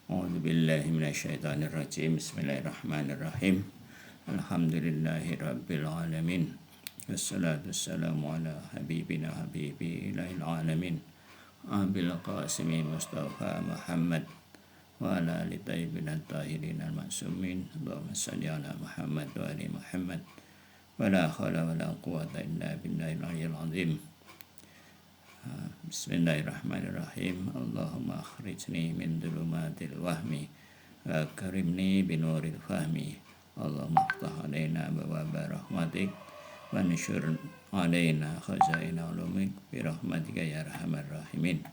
A'udzu billahi minasyaitonir rajim. Bismillahirrahmanirrahim. Alhamdulillahirabbil alamin. Wassalatu wassalamu ala habibina habibi ilahil alamin. Abil qasimi Mustafa Muhammad wa ala ali tayyibin tahirin al-ma'sumin. Allahumma shalli ala Muhammad wa ali Muhammad. Wa la haula wa la quwwata illa billahil aliyyil azim. Bismillahirrahmanirrahim. Allahumma akhrijni min dhulumatil wahmi wa karimni binuril fahmi. Allahumma aftah alaina abwaaba rahmatik wa anshur alaina khazaina ulumik bi rahmatika ya arhamar rahimin.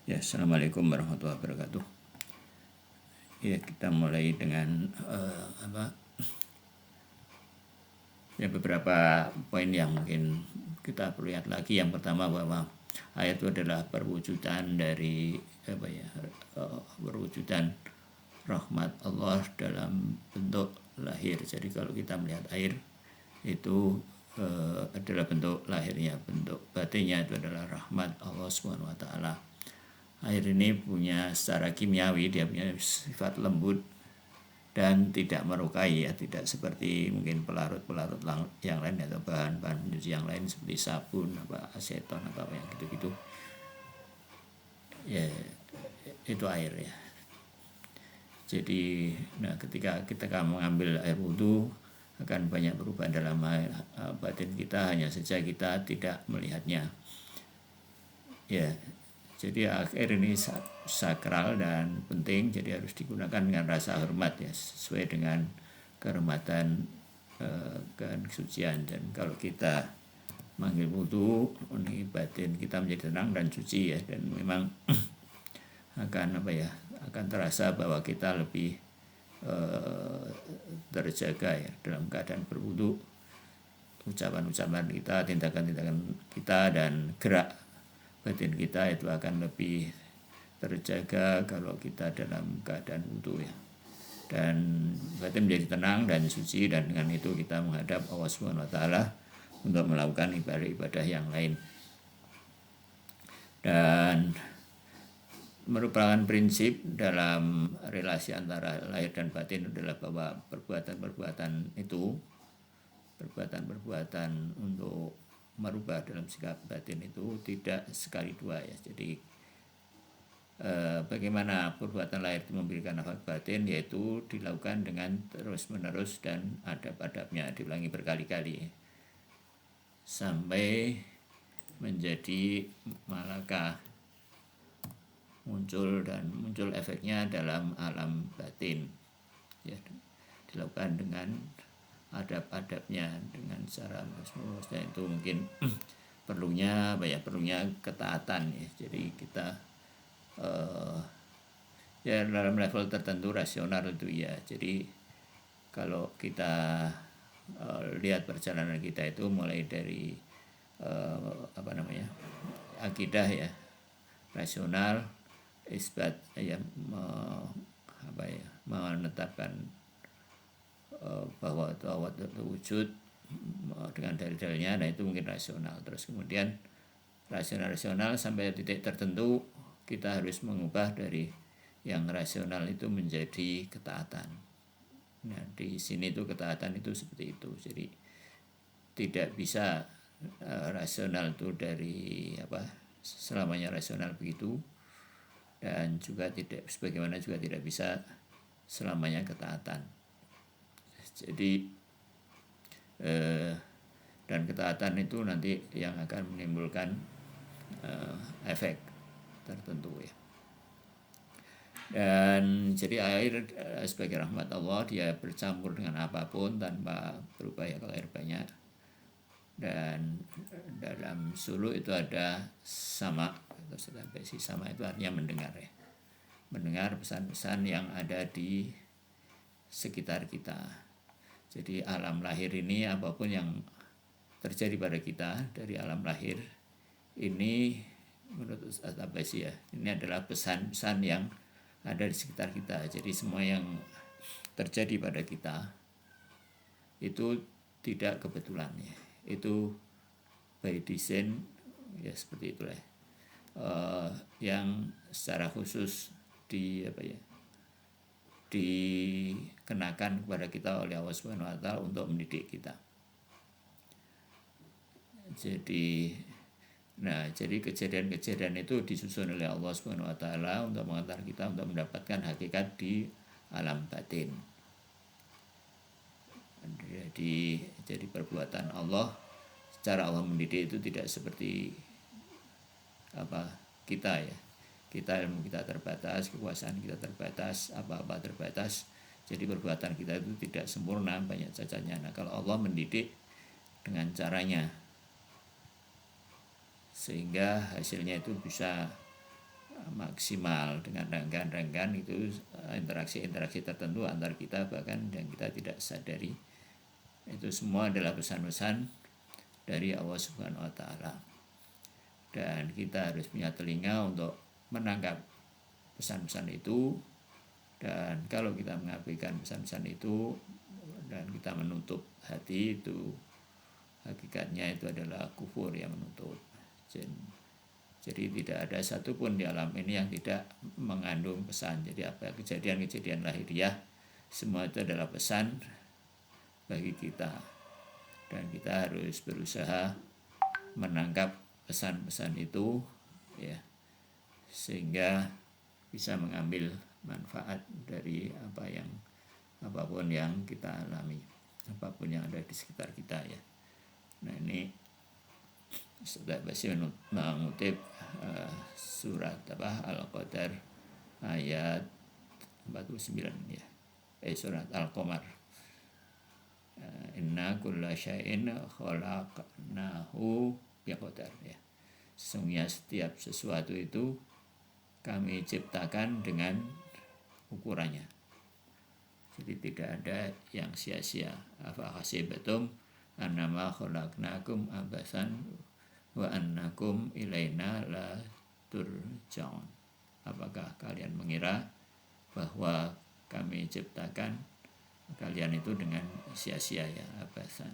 Ya, assalamualaikum warahmatullahi wabarakatuh. Ya, kita mulai dengan beberapa poin yang mungkin kita perlu lihat lagi. Yang pertama bahwa ayat itu adalah perwujudan dari perwujudan rahmat Allah dalam bentuk lahir. Jadi kalau kita melihat air itu adalah bentuk lahirnya, bentuk batinnya itu adalah rahmat Allah Subhanahu wa taala. Air ini punya secara kimiawi, dia punya sifat lembut dan tidak melukai, ya, tidak seperti mungkin pelarut-pelarut yang lain atau bahan-bahan pencuci yang lain seperti sabun, aseton atau yang gitu-gitu. Ya, itu air, ya. Jadi, ketika kita mengambil air wudhu akan banyak perubahan dalam batin kita, hanya saja kita tidak melihatnya. Ya. Jadi air ini sakral dan penting, jadi harus digunakan dengan rasa hormat, ya, sesuai dengan kehormatan dan kesucian. Dan kalau kita mengambil wudhu, ini batin kita menjadi tenang dan suci, ya, dan memang akan terasa bahwa kita lebih terjaga, ya, dalam keadaan berwudhu. Ucapan-ucapan kita, tindakan-tindakan kita, dan gerak batin kita itu akan lebih terjaga kalau kita dalam keadaan wudhu, ya. Dan batin menjadi tenang dan suci, dan dengan itu kita menghadap Allah Subhanahu wa taala untuk melakukan ibadah-ibadah yang lain. Dan merupakan prinsip dalam relasi antara lahir dan batin adalah bahwa perbuatan-perbuatan untuk merubah dalam sikap batin itu tidak sekali dua, ya. Jadi bagaimana perbuatan lahir itu memberikan efek batin, yaitu dilakukan dengan terus-menerus dan adab-adabnya diulangi berkali-kali sampai menjadi malakah muncul efeknya dalam alam batin, ya, dilakukan dengan adab-adabnya dengan cara mulus-mulus. Dan itu mungkin perlunya ketaatan, ya. Jadi kita ya dalam level tertentu rasional itu, ya. Jadi kalau kita lihat perjalanan kita itu mulai dari akidah, ya, rasional, isbat, ya, menetapkan bahwa Allah wujud dengan dalil-dalilnya, nah itu mungkin rasional. Terus kemudian rasional sampai titik tertentu kita harus mengubah dari yang rasional itu menjadi ketaatan. Nah, di sini itu ketaatan itu seperti itu. Jadi tidak bisa rasional itu selamanya rasional begitu, dan juga sebagaimana juga tidak bisa selamanya ketaatan. Jadi dan ketaatan itu nanti yang akan menimbulkan efek tertentu, ya. Dan jadi air sebagai rahmat Allah, dia bercampur dengan apapun tanpa berubah, ya, kalau air banyak. Dan dalam suluk itu ada sama, sama itu artinya mendengar, ya, mendengar pesan-pesan yang ada di sekitar kita. Jadi alam lahir ini, apapun yang terjadi pada kita dari alam lahir ini, menurut Ustaz Abbasi, ya, ini adalah pesan-pesan yang ada di sekitar kita. Jadi semua yang terjadi pada kita itu tidak kebetulan, ya. Itu by design, ya, seperti itulah. yang secara khusus dikenakan kepada kita oleh Allah Subhanahu wa taala untuk mendidik kita. Jadi kejadian-kejadian itu disusun oleh Allah Subhanahu wa taala untuk mengantar kita untuk mendapatkan hakikat di alam batin. Jadi perbuatan Allah, secara Allah mendidik itu tidak seperti kita ya. Ilmu kita terbatas, kekuasaan kita terbatas, apa-apa terbatas. Jadi perbuatan kita itu tidak sempurna, banyak cacatnya. Nah, kalau Allah mendidik dengan caranya, sehingga hasilnya itu bisa maksimal dengan rangkaian-rangkaian itu interaksi-interaksi tertentu antar kita bahkan yang kita tidak sadari. Itu semua adalah pesan-pesan dari Allah Subhanahu wa taala. Dan kita harus punya telinga untuk menangkap pesan-pesan itu, dan kalau kita mengabaikan pesan-pesan itu dan kita menutup hati, itu hakikatnya itu adalah kufur yang menutup. Jadi tidak ada satupun di alam ini yang tidak mengandung pesan. Jadi apa kejadian-kejadian lahiriah semua itu adalah pesan bagi kita, dan kita harus berusaha menangkap pesan-pesan itu ya, sehingga bisa mengambil manfaat dari apapun yang kita alami, apapun yang ada di sekitar kita ya. Nah, ini Ustaz Basir mengutip surat Al-Qadar ayat 49 ya. Surat Al-Qamar. Inna kulla syai'in khalaqnahu biqadar ya. Sesungguhnya setiap sesuatu itu kami ciptakan dengan ukurannya. Jadi tidak ada yang sia-sia. Afa hasibatum annama khalaqnakum abasan wa annakum ilaina la turja'un. Apakah kalian mengira bahwa kami ciptakan kalian itu dengan sia-sia ya, abasan,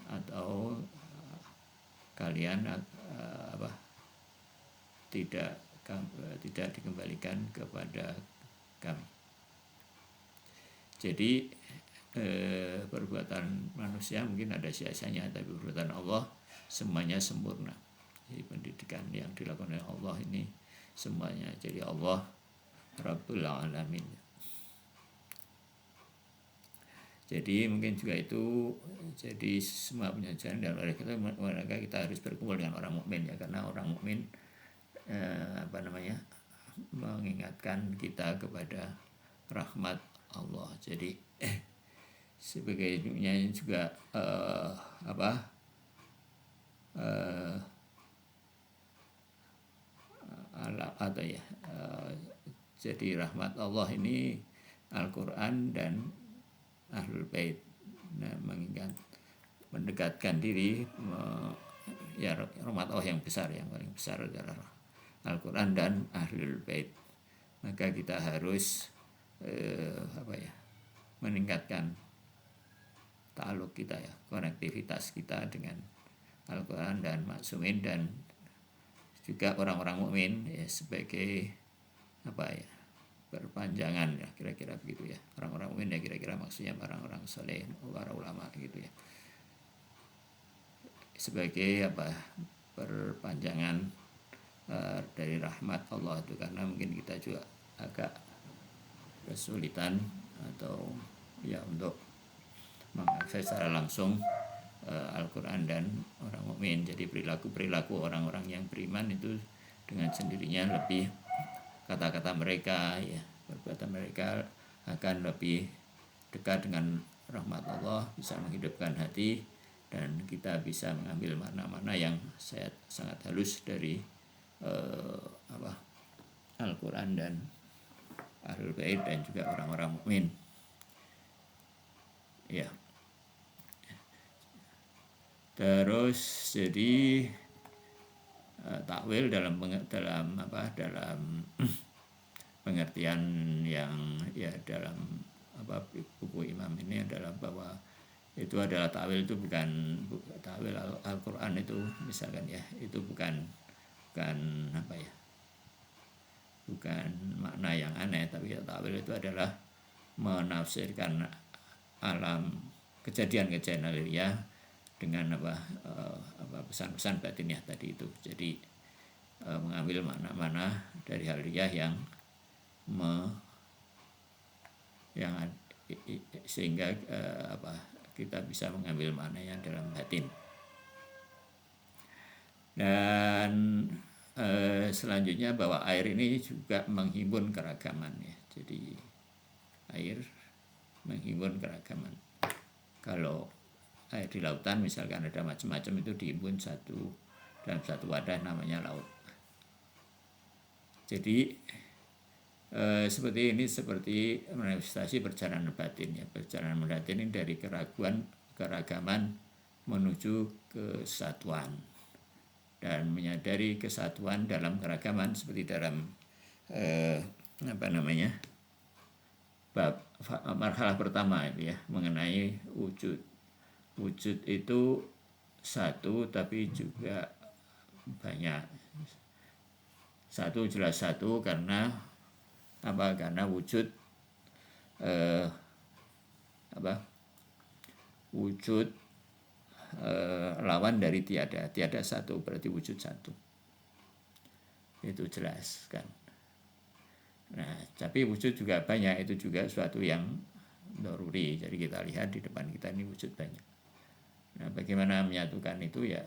atau kalian tidak dikembalikan kepada kami. Jadi perbuatan manusia mungkin ada sia-sianya, tapi perbuatan Allah semuanya sempurna. Jadi pendidikan yang dilakukan oleh Allah ini semuanya. Jadi Allah Rabbul Alamin. Jadi mungkin juga itu, jadi semua penyajian dan oleh kita harus berkumpul dengan orang mukmin ya, karena orang mukmin mengingatkan kita kepada rahmat Allah. Jadi sebagainya juga jadi rahmat Allah ini Al-Quran dan Ahlul Bait. Nah, mendekatkan diri ya, rahmat Allah yang besar, yang paling besar adalah Al-Quran dan Ahlul Bait. Maka kita harus meningkatkan ta'aluk kita ya, konektivitas kita dengan Al-Quran dan maksumin dan juga orang-orang mukmin ya, sebagai perpanjangan ya, kira-kira begitu ya. Orang-orang mukmin ya kira-kira maksudnya orang-orang saleh, para ulama gitu ya, sebagai perpanjangan dari rahmat Allah itu, karena mungkin kita juga agak kesulitan atau ya untuk mengakses secara langsung Al-Quran dan orang mukmin. Jadi perilaku orang-orang yang beriman itu dengan sendirinya lebih, kata-kata mereka ya, perbuatan mereka akan lebih dekat dengan rahmat Allah, bisa menghidupkan hati, dan kita bisa mengambil makna-makna yang sangat halus dari Al-Quran dan Ahlul Bait dan juga orang-orang mukmin ya. Terus jadi takwil dalam pengertian yang ya dalam buku Imam ini adalah bahwa itu adalah takwil itu bukan takwil Al-Quran itu misalkan ya, itu bukan bukan bukan makna yang aneh, tapi ta'wil itu adalah menafsirkan alam kejadian-kejadian lahiriah dengan pesan-pesan batiniah tadi itu. Jadi mengambil makna-makna dari haliyah yang sehingga kita bisa mengambil makna yang dalam batin. Dan selanjutnya bahwa air ini juga menghimpun keragaman ya. Jadi air menghimpun keragaman. Kalau air di lautan misalkan ada macam-macam, itu dihimpun dalam satu wadah namanya laut. Jadi seperti ini, seperti manifestasi perjalanan batin ya. Perjalanan batin ini dari keragaman menuju kesatuan, dan menyadari kesatuan dalam keragaman seperti dalam bab marhalah pertama itu ya, mengenai wujud. Wujud itu satu tapi juga banyak. Satu jelas satu karena karena wujud wujud lawan dari tiada. Tiada satu berarti wujud satu. Itu jelas kan. Nah, tapi wujud juga banyak, itu juga suatu yang doruri. Jadi kita lihat di depan kita ini wujud banyak. Nah, bagaimana menyatukan itu ya,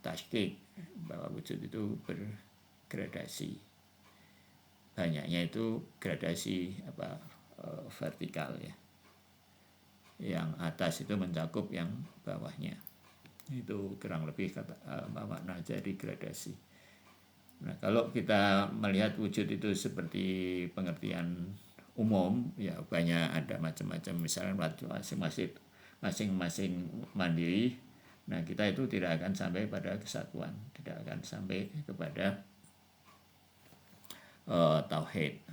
tasykik, bahwa wujud itu bergradasi. Banyaknya itu gradasi vertikal ya. Yang atas itu mencakup yang bawahnya. Itu kurang lebih makna jadi gradasi. Nah, kalau kita melihat wujud itu seperti pengertian umum ya, banyak, ada macam-macam, misalnya masing-masing mandiri. Nah, kita itu tidak akan sampai pada kesatuan, tidak akan sampai kepada tauhid,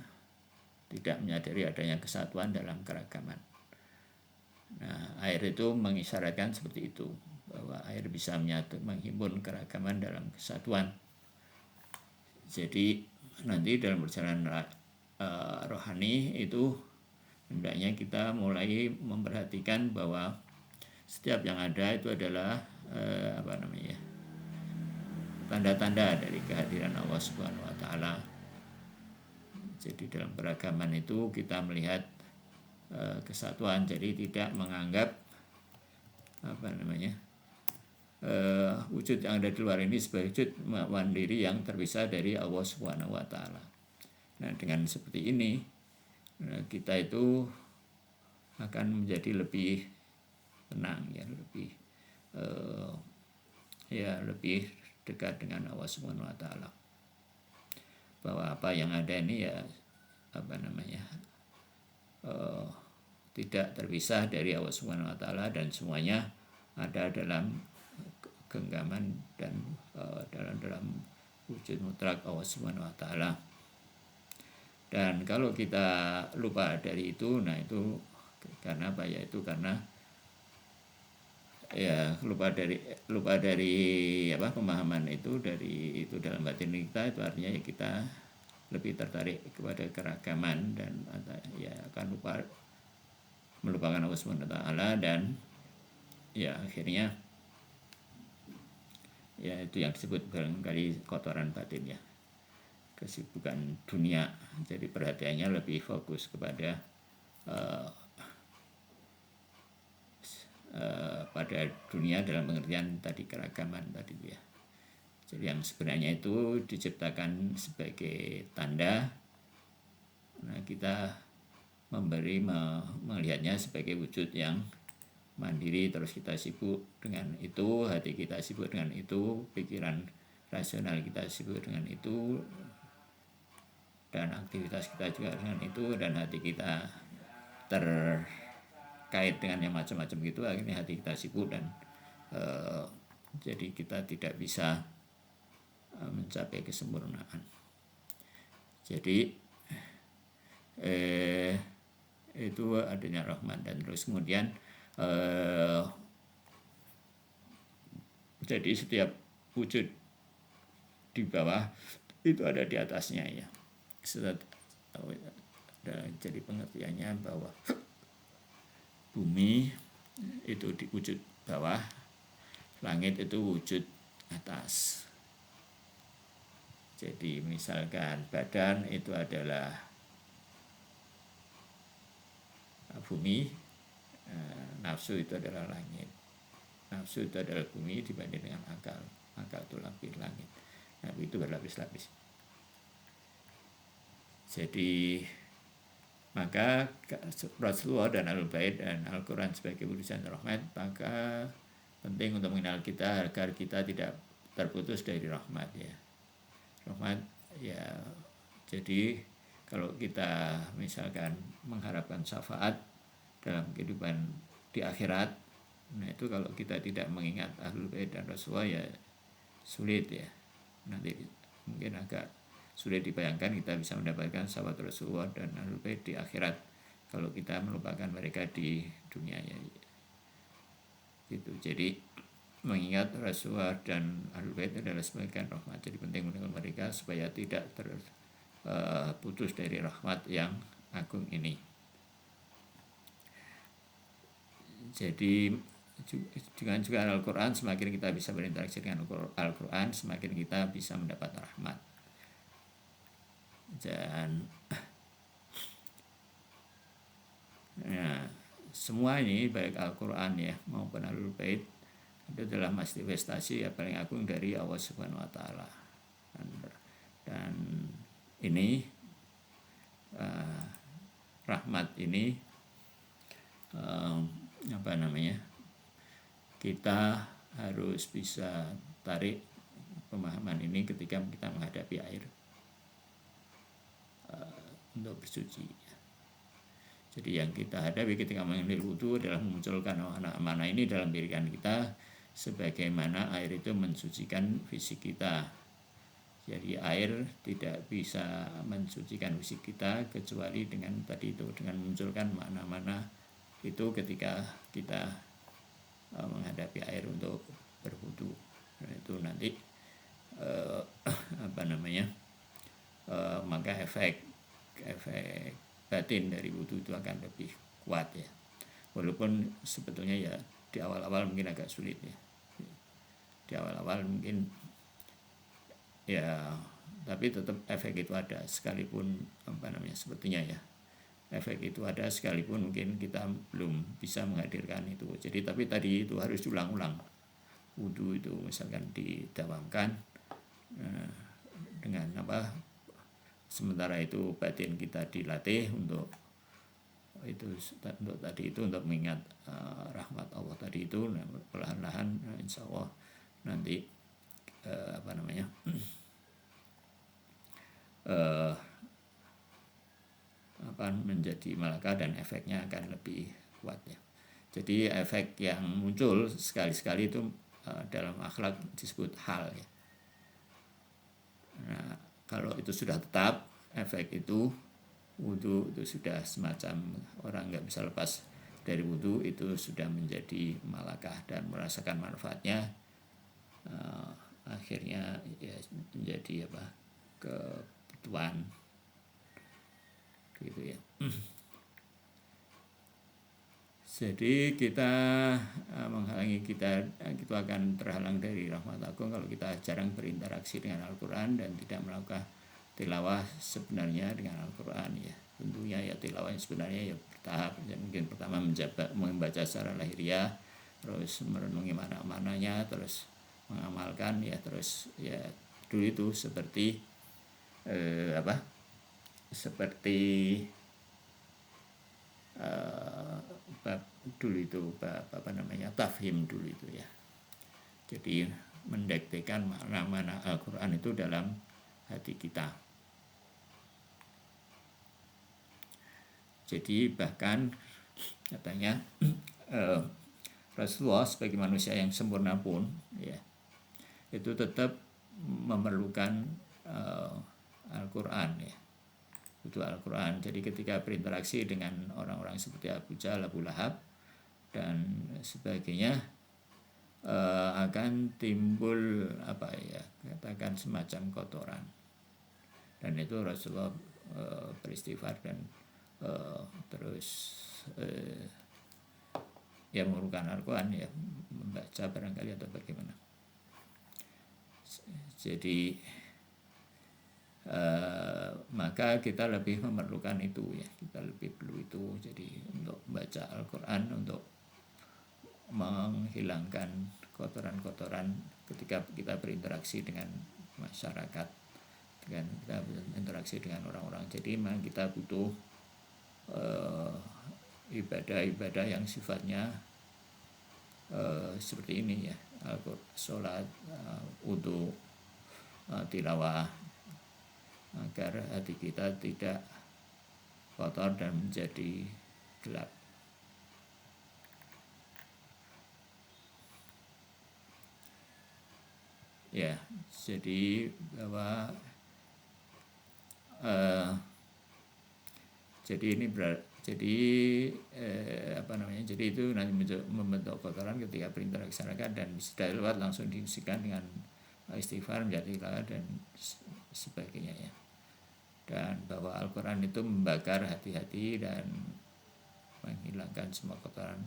tidak menyadari adanya kesatuan dalam keragaman. Nah, air itu mengisyaratkan seperti itu, bahwa air bisa menghimpun keragaman dalam kesatuan. Jadi nanti dalam perjalanan rohani itu hendaknya kita mulai memperhatikan bahwa setiap yang ada itu adalah tanda-tanda dari kehadiran Allah Subhanahu wa taala. Jadi dalam peragaman itu kita melihat kesatuan, jadi tidak menganggap wujud yang ada di luar ini sebagai wujud mandiri yang terpisah dari Allah Subhanahu wa taala. Nah, dengan seperti ini kita itu akan menjadi lebih tenang ya, lebih dekat dengan Allah Subhanahu wa taala. Bahwa apa yang ada ini ya tidak terpisah dari Allah Subhanahu wa taala, dan semuanya ada dalam genggaman dan dalam wujud mutlak Allah Subhanahu wa taala. Dan kalau kita lupa dari itu, nah itu karena apa ya? Itu karena ya lupa dari pemahaman itu dalam batin kita, itu artinya ya kita lebih tertarik kepada keragaman dan ya akan melupakan Allah Subhanahu wa taala, dan ya akhirnya ya itu yang disebut barangkali kotoran batin ya, kesibukan dunia. Jadi perhatiannya lebih fokus kepada pada dunia dalam pengertian tadi keragaman tadi ya. Jadi yang sebenarnya itu diciptakan sebagai tanda. Nah, kita melihatnya sebagai wujud yang mandiri, terus kita sibuk dengan itu, hati kita sibuk dengan itu, pikiran rasional kita sibuk dengan itu, dan aktivitas kita juga dengan itu, dan hati kita terkait dengan yang macam-macam gitu. Akhirnya hati kita sibuk dan jadi kita tidak bisa mencapai kesempurnaan. Jadi itu adanya rahmat, dan terus kemudian jadi setiap wujud di bawah, itu ada di atasnya ya. Jadi pengertiannya bahwa bumi itu di wujud bawah, langit itu wujud atas. Jadi misalkan badan itu adalah bumi, nafsu itu adalah langit. Nafsu itu adalah bumi dibanding dengan akal. Akal itu langit. Nah, itu berlapis-lapis. Jadi maka Rasulullah dan Ahlul Bait dan Al-Quran sebagai utusan rahmat, maka penting untuk mengenal kita agar kita tidak terputus dari rahmat ya. Rahmat ya, jadi kalau kita misalkan mengharapkan syafaat dalam kehidupan di akhirat, nah itu kalau kita tidak mengingat Ahlul Bait dan Rasulullah ya sulit ya. Nanti mungkin agak sulit dibayangkan kita bisa mendapatkan sahabat Rasulullah dan Ahlul Bait di akhirat kalau kita melupakan mereka di dunia ya. Gitu. Jadi mengingat Rasulullah dan Ahlul Bait adalah sebagian rahmat. Jadi penting mendengar mereka supaya tidak terputus dari rahmat yang agung ini. Jadi dengan juga Al-Quran, semakin kita bisa berinteraksi dengan Al-Quran, semakin kita bisa mendapat rahmat. Dan nah, semua ini baik Al-Quran ya maupun Ahlul Bait itu adalah manifestasi yang paling agung dari Allah Subhanahu wa taala. Dan ini rahmat ini kita harus bisa tarik pemahaman ini ketika kita menghadapi air untuk bersuci. Jadi yang kita hadapi ketika mengambil wudu adalah memunculkan amanah ini dalam pikiran kita, sebagaimana air itu mensucikan fisik kita. Jadi air tidak bisa mensucikan fisik kita kecuali dengan tadi itu, dengan memunculkan makna-makna itu ketika kita menghadapi air untuk berwudu. Nah, itu nanti maka efek batin dari wudu itu akan lebih kuat ya. Walaupun sebetulnya ya di awal-awal mungkin agak sulit ya. Di awal-awal mungkin ya, tapi tetap efek itu ada sekalipun sepertinya ya. Efek itu ada sekalipun mungkin kita belum bisa menghadirkan itu. Jadi tapi tadi itu harus diulang-ulang. Wudu itu misalkan didawamkan dengan sementara itu batin kita dilatih untuk tadi itu untuk mengingat rahmat Allah tadi itu, perlahan-lahan insya Allah nanti menjadi malaka dan efeknya akan lebih kuat ya. Jadi efek yang muncul sekali-sekali itu dalam akhlak disebut hal ya. Nah, kalau itu sudah tetap, efek itu wudu itu sudah semacam orang nggak bisa lepas dari wudu, itu sudah menjadi malakah dan merasakan manfaatnya, akhirnya ya menjadi kebutuhan gitu ya. Jadi kita menghalangi kita itu akan terhalang dari rahmat agung kalau kita jarang berinteraksi dengan Al-Quran dan tidak melakukan tilawah sebenarnya dengan Al-Quran ya. Tentunya ya tilawahnya sebenarnya ya bertahap. Ya, mungkin pertama membaca secara lahiriah, terus merenungi makna-maknanya, terus mengamalkan ya, terus ya dulu itu seperti dulu itu tafhim dulu itu ya. Jadi mendektekan makna-makna Al-Quran itu dalam hati kita. Jadi bahkan katanya Rasulullah sebagai manusia yang sempurna pun ya itu tetap memerlukan Al-Quran ya. Itu Al-Quran. Jadi ketika berinteraksi dengan orang-orang seperti Abu Jahal, Abu Lahab dan sebagainya, akan timbul apa ya, katakan semacam kotoran, dan itu Rasulullah beristighfar dan terus ya mengurukan Al-Quran, ya membaca barangkali atau bagaimana. Jadi maka kita lebih memerlukan itu ya, kita lebih perlu itu. Jadi untuk membaca Al-Quran untuk menghilangkan kotoran-kotoran ketika kita berinteraksi dengan masyarakat, dengan kita berinteraksi dengan orang-orang. Jadi memang kita butuh ibadah-ibadah yang sifatnya seperti ini ya, sholat, wudu, tilawah, agar hati kita tidak kotor dan menjadi gelap. Ya, jadi bahwa jadi ini jadi itu nanti membentuk kotoran ketika berinteraksi masyarakat, dan sudah lewat langsung diisikan dengan istighfar, menjadi tilawah dan sebagainya ya. Dan bahwa Al-Quran itu membakar hati-hati dan menghilangkan semua kotoran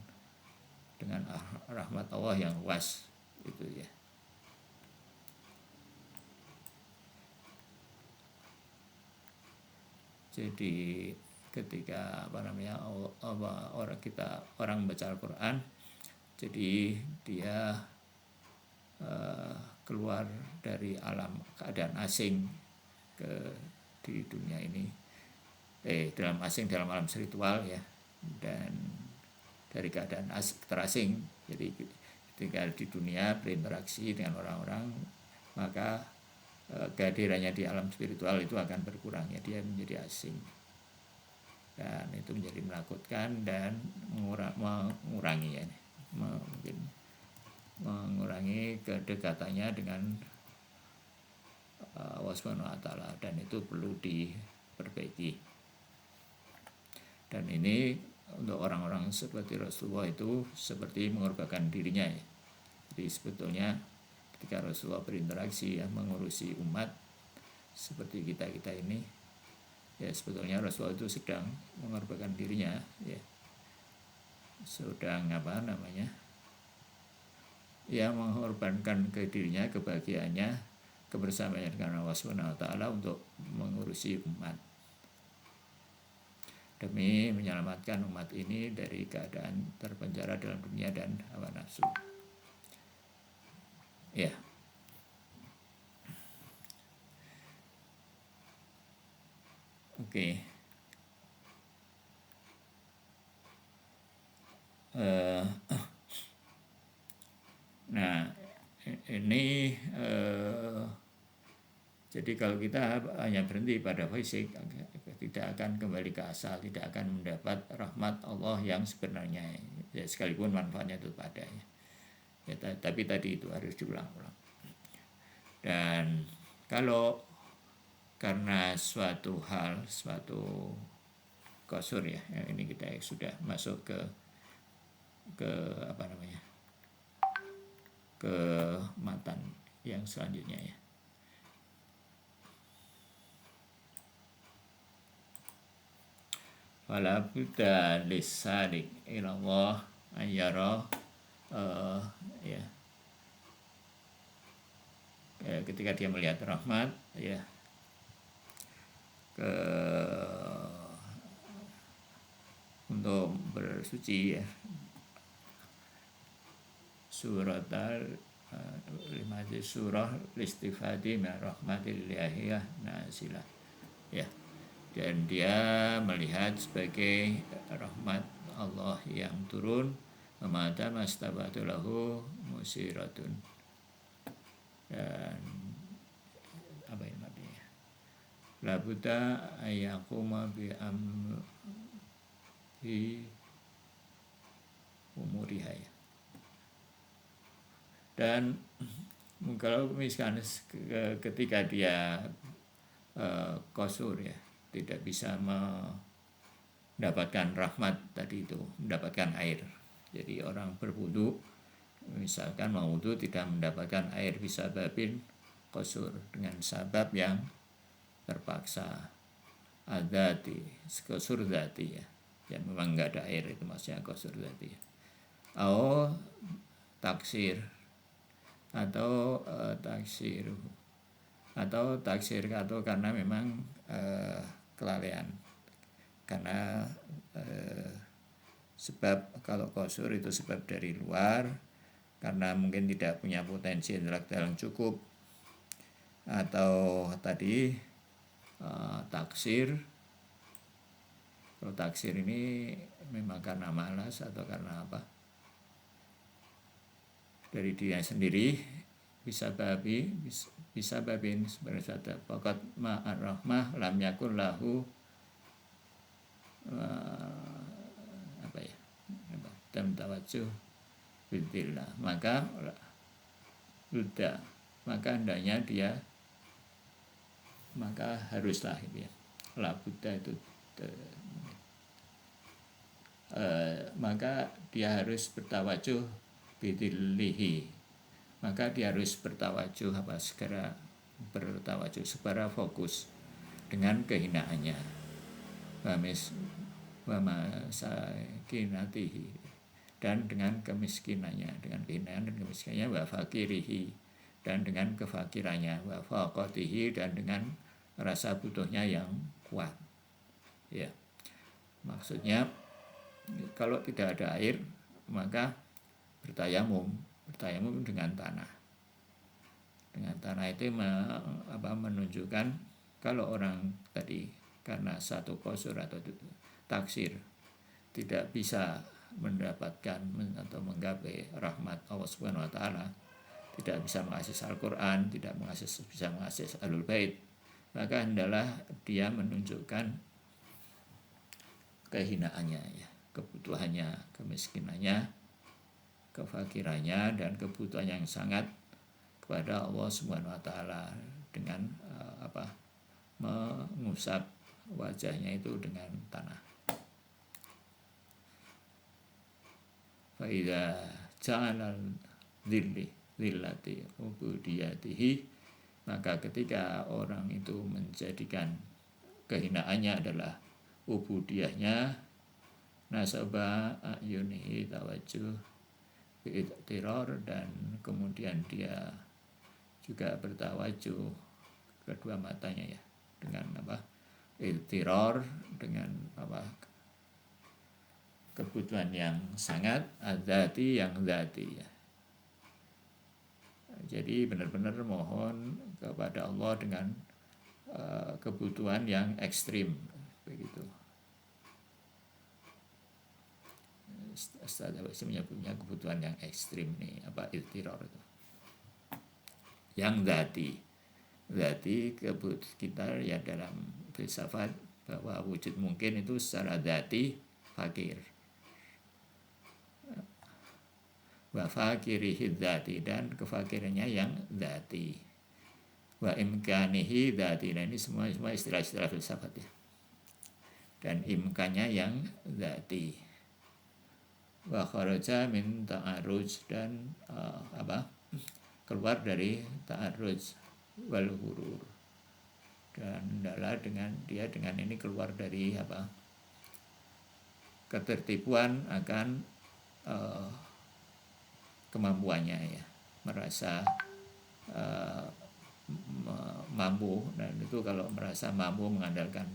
dengan rahmat Allah yang luas itu ya. Jadi ketika orang membaca Al-Quran, jadi dia keluar dari alam keadaan asing di dunia ini, dalam alam spiritual ya, dan dari keadaan terasing. Jadi ketika di dunia berinteraksi dengan orang-orang, maka kehadirannya di alam spiritual itu akan berkurang ya, dia menjadi asing, dan itu menjadi menakutkan dan mengurangi ya, mungkin mengurangi kedekatannya dengan Allah Subhanahu wa Ta'ala, dan itu perlu diperbaiki. Dan ini untuk orang-orang seperti Rasulullah itu seperti mengorbankan dirinya ya. Jadi sebetulnya ketika Rasulullah berinteraksi ya, mengurusi umat seperti kita ini ya, sebetulnya Rasulullah itu sedang mengorbankan dirinya ya, sedang ya mengorbankan ke dirinya, kebahagiaannya, kebersamaannya dengan Allah Subhanahu wa Ta'ala untuk mengurusi umat, demi menyelamatkan umat ini dari keadaan terpenjara dalam dunia dan hawa nafsu. Ya. Oke. Nah, ini jadi kalau kita hanya berhenti pada fisik, tidak akan kembali ke asal, tidak akan mendapat rahmat Allah yang sebenarnya ya, sekalipun manfaatnya itu ada ya, tapi tadi itu harus diulang-ulang. Dan kalau karena suatu qasur ya, ini kita sudah masuk ke ke matan yang selanjutnya ya. Wala budda lisadik ilallah ayyara ya. Ketika dia melihat rahmat ya, untuk bersuci ya, surah listifadi min rahmatillahiyah nasilah ya. Dan dia melihat sebagai rahmat Allah yang turun, mata mastabatulahu musiratun. Dan apa ini artinya? Labuta ayakuma bi amri umurihaya. Dan kalau misalkan ketika dia qasur ya, tidak bisa mendapatkan rahmat tadi itu, mendapatkan air. Jadi orang berwudu Misalkan mau wudu tidak mendapatkan air bisa babin qasur, dengan sabab yang terpaksa. Adzati, qasur dzati ya. Ya memang nggak ada air, itu maksudnya qasur dzati. Au taksir atau taksir atau karena memang kelalaian. Karena sebab kalau qasur itu sebab dari luar, karena mungkin tidak punya potensi intelektual yang cukup, atau tadi taksir. Kalau taksir ini memang karena malas atau karena apa, dari dirinya sendiri, bisa babin sebenarnya ada fakat ma'ar rahmah lam yakun lahu apa ya, dan tawajuh bidillah, maka hendaknya dia, maka haruslah itu ya, la buddha itu maka dia harus bertawajuh bidillihi, maka dia harus bertawajuh segera bertawajuh, segera fokus dengan kehinaannya, wa masakinatihi, dan dengan kemiskinannya, dengan kehinaan dan kemiskinannya, wa fakirihi, dan dengan kefakirannya, wa faqatihi, dan dengan rasa butuhnya yang kuat. Ya, maksudnya kalau tidak ada air maka bertayamum dengan tanah. Dengan tanah itu menunjukkan kalau orang tadi karena satu qasur atau taksir tidak bisa mendapatkan atau menggapai rahmat Allah Subhanahu wa taala, tidak bisa mengakses Al-Qur'an, tidak bisa mengakses Ahlul Bait, maka hendaklah dia menunjukkan kehinaannya ya, kebutuhannya, kemiskinannya, kefakirannya, dan kebutuhan yang sangat kepada Allah Subhanahu wa taala dengan mengusap wajahnya itu dengan tanah. Fa idza ja'ala dhillati ubudiyatihi, maka ketika orang itu menjadikan kehinaannya adalah ubudiyahnya, nasaba ayunihi tawajuh bi'iktirar, dan kemudian dia juga bertawajuh kedua matanya ya, dengan iktirar, dengan kebutuhan yang sangat adzati, yang dzati ya. Jadi benar-benar mohon kepada Allah dengan kebutuhan yang ekstrim begitu. Ustaz menyebutnya kebutuhan yang ekstrim nih, iktirar itu. Yang dzati kita ya dalam filsafat bahwa wujud mungkin itu secara dzati fakir, wa fakirihi dzati, dan kefakirannya yang dzati, wa imkanihi dzati. Nah ini semua istilah-istilah filsafat ya. Dan imkannya yang dzati, wa kharaja min ta'arruj, dan keluar dari ta'arruj wal hurur, dan adalah dengan ini keluar dari ketertipuan akan kemampuannya ya, merasa mampu. Dan itu kalau merasa mampu mengandalkan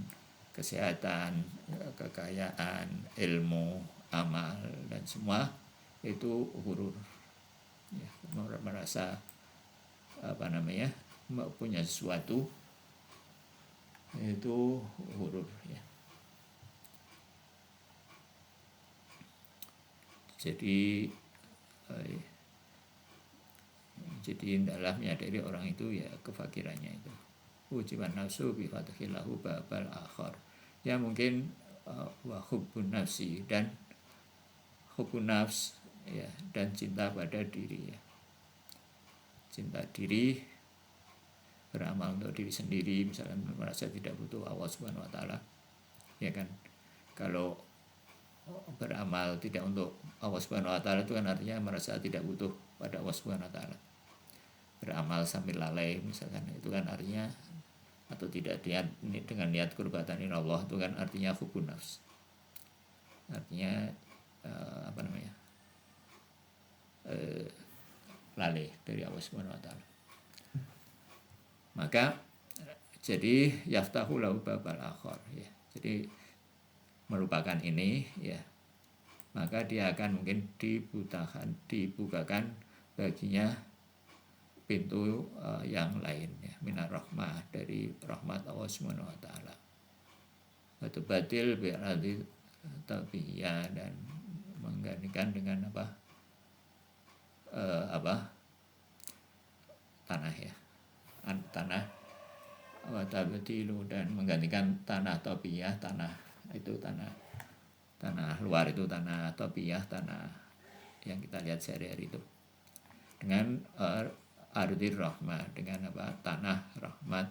kesehatan, kekayaan, ilmu, amal, dan semua itu hurur ya, merasa punya sesuatu, itu hurur ya. Jadi hendaklah menyadari orang itu ya kefakirannya itu. Ujiban nafsu bi fathillahu babal akhar. Ya mungkin wa hubbun nafsi, dan hubbun nafs ya, dan cinta pada diri ya. Cinta diri, beramal untuk diri sendiri, misalkan merasa tidak butuh Allah Subhanahu wa taala. Ya kan? Kalau beramal tidak untuk Allah Subhanahu wa taala, itu kan artinya merasa tidak butuh pada Allah Subhanahu wa taala. Beramal sambil lalai misalkan, itu kan artinya, atau tidak dengan niat qurbatan ilallah, itu kan artinya hubun nafs. Artinya lalai dari Allah Subhanahu wa taala. Maka jadi yaftahu lahu babal akhar, ya. Jadi merupakan ini, ya, maka dia akan mungkin dibukakan baginya pintu yang lain, ya, minar rahmah, dari rahmat Allah Subhanahu wa taala. Batu batil berarti tabiyah, dan menggantikan dengan tanah, ya, tanah watabatilu, dan menggantikan tanah topiyah, tanah itu tanah luar, itu tanah topiyah, tanah yang kita lihat sehari-hari itu, dengan ardir rahmah, dengan tanah rahmat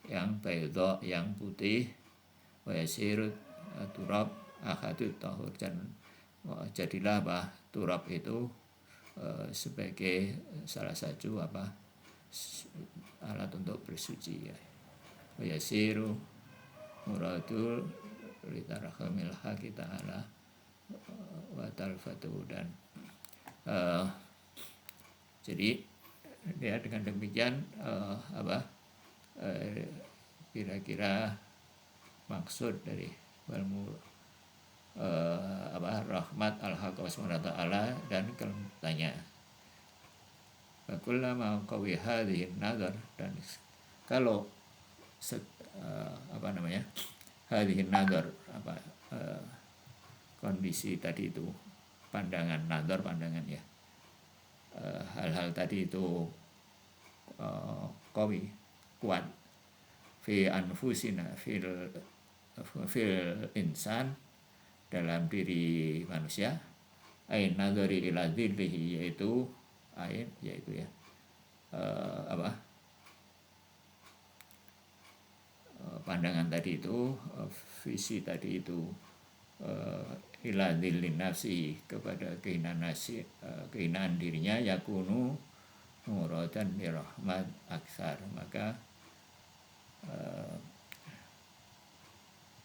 yang baydo, yang putih, wa yasir turab akhadut tahur, dan jadilah turab itu sebagai salah satu alat untuk bersuci, ya. Wa yasiru muradul litarahamil haqi ta'ala wa talfatu, dan jadi ya, dengan demikian kira-kira maksud dari rahmat al-haq subhanahu wa ta'ala dan kelembutannya. Fakullama qawi hadhihi nazar, dan kalau hadhihi nazar, kondisi tadi itu, pandangan nazar, pandangan, ya, hal-hal tadi itu qawi, kuat, fi anfusina, fil insan, dalam diri manusia, ain nazari ila dzillihi, yaitu ya, pandangan tadi itu, visi tadi itu, ila dzillin nafsi, kepada kehinaan dirinya, yakunu muradan bi rahmat aksar, maka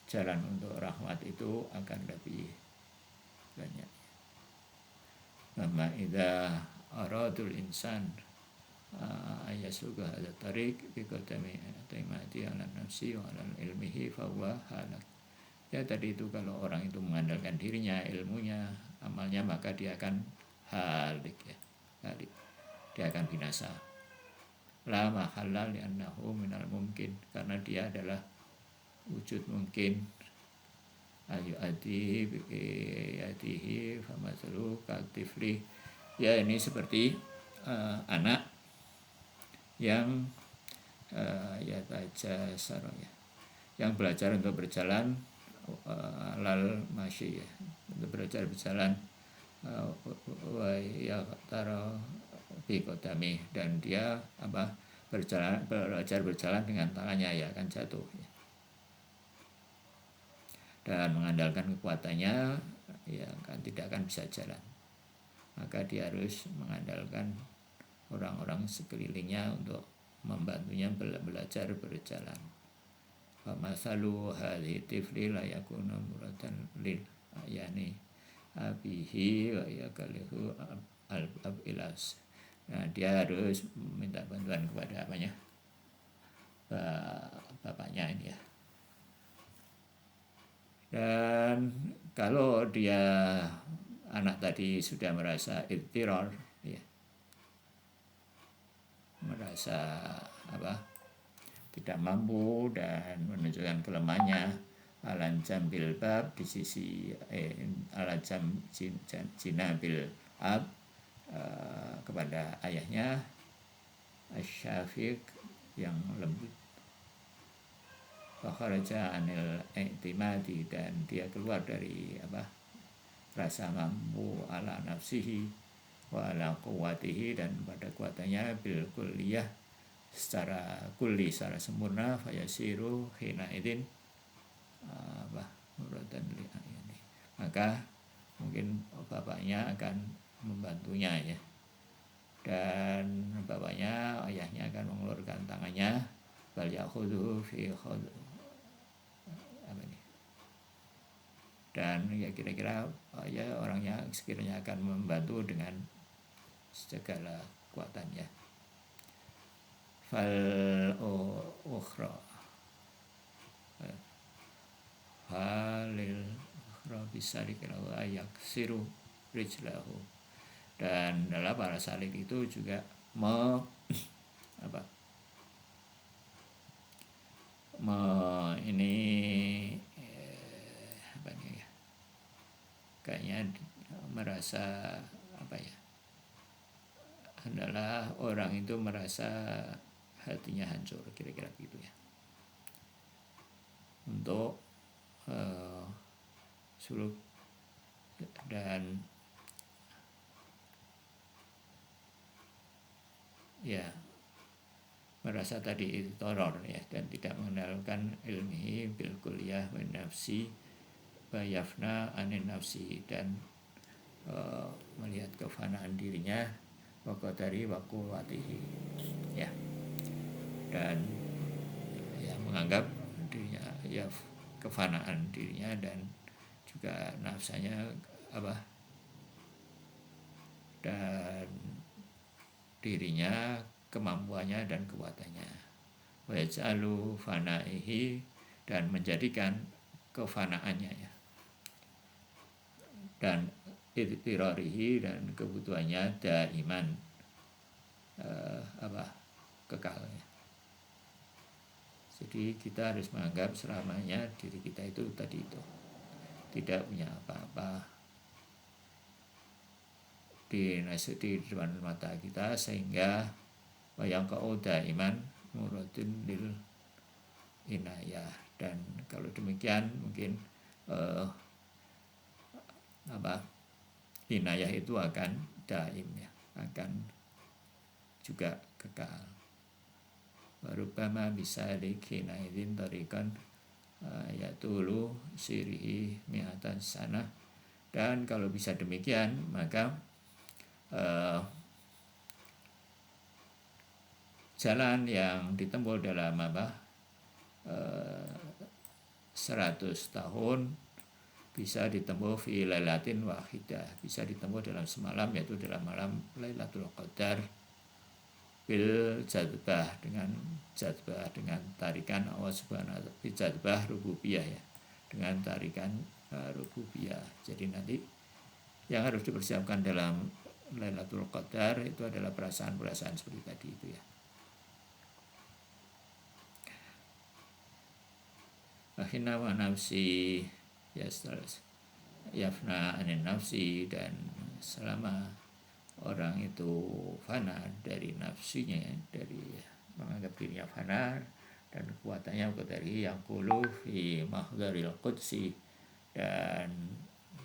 jalan untuk rahmat itu akan lebih banyak. Mama idza aradul insan ayasuga hadza tariq bi qadami taimati ala nafsi wa ala ilmihi fa huwa halak. Ya, tadi itu kalau orang itu mengandalkan dirinya, ilmunya, amalnya, maka dia akan halik, ya, halik. Dia akan binasa. La mahalla li'annahu minal mungkin, karena dia adalah wujud mungkin. Ayu atihi bi'atihi famathalu katifli, ya, ini seperti anak yang ya baca saroya, yang belajar untuk berjalan, lal masyi, ya, untuk belajar berjalan, wa ya taro bi qadami, dan dia belajar berjalan dengan tangannya, ya, akan jatuh, ya. Dan mengandalkan kekuatannya, ya, tidak akan bisa jalan. Maka dia harus mengandalkan orang-orang sekelilingnya untuk membantunya belajar berjalan. Famasalu hadhihi tifli la yakunu muradan lil ayani abihi wa yakalihu al-ilas. Nah, dia harus minta bantuan kepada bapaknya ini, ya. Dan kalau dia, anak tadi, sudah merasa ittirar, ya, merasa tidak mampu dan menunjukkan kelemahannya, alan jambil bab, di sisi alan jam jina bil ab, kepada ayahnya, asyafiq, yang lembut, fakharaja anil i'timadi, dan dia keluar dari rasa mampu, ala nafsihi wa ala quwwatihi, dan pada kuatannya, bil kulliyah, secara kulli, secara sempurna, fayasiru hina idin muradan li ayani, maka mungkin bapaknya akan membantunya ya, dan bapaknya, ayahnya akan mengeluarkan tangannya, bal ya'khudhu fi apa ini, dan ya kira-kira ya orangnya sekiranya akan membantu dengan segala kekuatannya. Fal ukhra halil ukhra bisa dikirahu ayak siru rijlahu, dan dalam para salib itu juga ini apa nih ya, kayaknya merasa apa ya, adalah orang itu merasa hatinya hancur, kira-kira begitu ya, untuk suluk dan ya merasa tadi itu teror ya, dan tidak mengenalkan ilmihi bil kulliyah wa nafsi wa yafna anin nafsi, dan melihat kefanaan dirinya wa qadari wa quwwatihi ya, dan ya menganggap dirinya ya kefanaan dirinya dan juga nafsanya dan dirinya, kemampuannya dan kekuatannya. Wa yaj'alu fanaihi, dan menjadikan kefanaannya ya, dan idtirarihi, dan kebutuhannya daiman kekal ya. Jadi kita harus menganggap selamanya diri kita itu tadi itu tidak punya apa-apa di depan mata kita, sehingga wayang kau daiman muradun lil inayah, dan kalau demikian mungkin inayah itu akan daim ya, akan juga kekal. Warubama bisa dikinaidin tarikan yatulu sirihi mi'atan sana, dan kalau bisa demikian maka jalan yang ditempuh dalam 100 tahun bisa ditempuh fi lailatin wahidah, bisa ditempuh dalam semalam, yaitu dalam malam Lailatul Qadar, bil jadbah, dengan jadbah, dengan tarikan Allah Subhanahu wa ta'ala, jadbah rububiyah ya, dengan tarikan rububiyah. Jadi nanti yang harus dipersiapkan dalam Lailatul Qadar itu adalah perasaan-perasaan seperti tadi itu ya. Akhina wa nafsi yafna anin nafsi, dan selama orang itu fana dari nafsinya, dari menganggap dirinya fana, dan kekuatannya dari yang qulu fi mahdharil qudsi, dan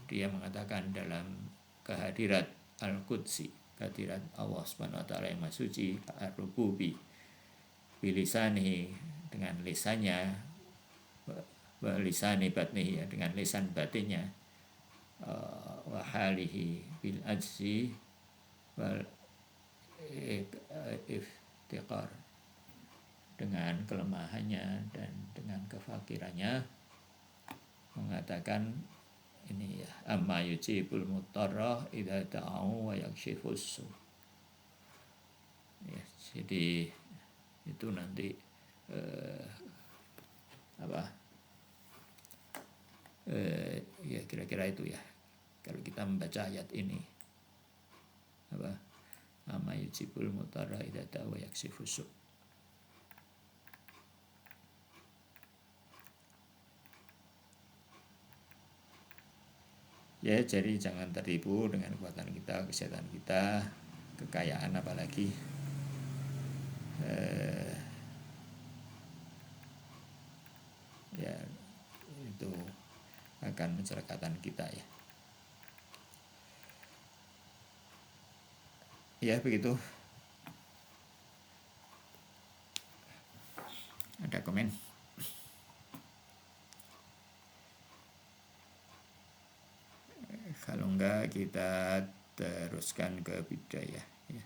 dia mengatakan dalam kehadirat al-qudsi, kehadirat Allah Subhanahu wa ta'ala yang Maha Suci, ar-rububi, bilisani, dengan lisannya, wa lisani batnihi, dengan lisan batinnya, wa halihi bil ajzi wal iftiqar, dengan kelemahannya dan dengan kefakirannya, mengatakan ini ya, amma yujibul mutarrah idza ta'u wa yakshifus su ya. Jadi itu nanti ya kira-kira itu ya, kalau kita membaca ayat ini amma yujibul mutarrah idza ta'u wa yakshifus su. Ya, jadi jangan tertipu dengan kekuatan kita, kesehatan kita, kekayaan apalagi ya itu akan mencelakakan kita ya. Ya begitu. Ada komen? mangga kita teruskan ke bidayah ya.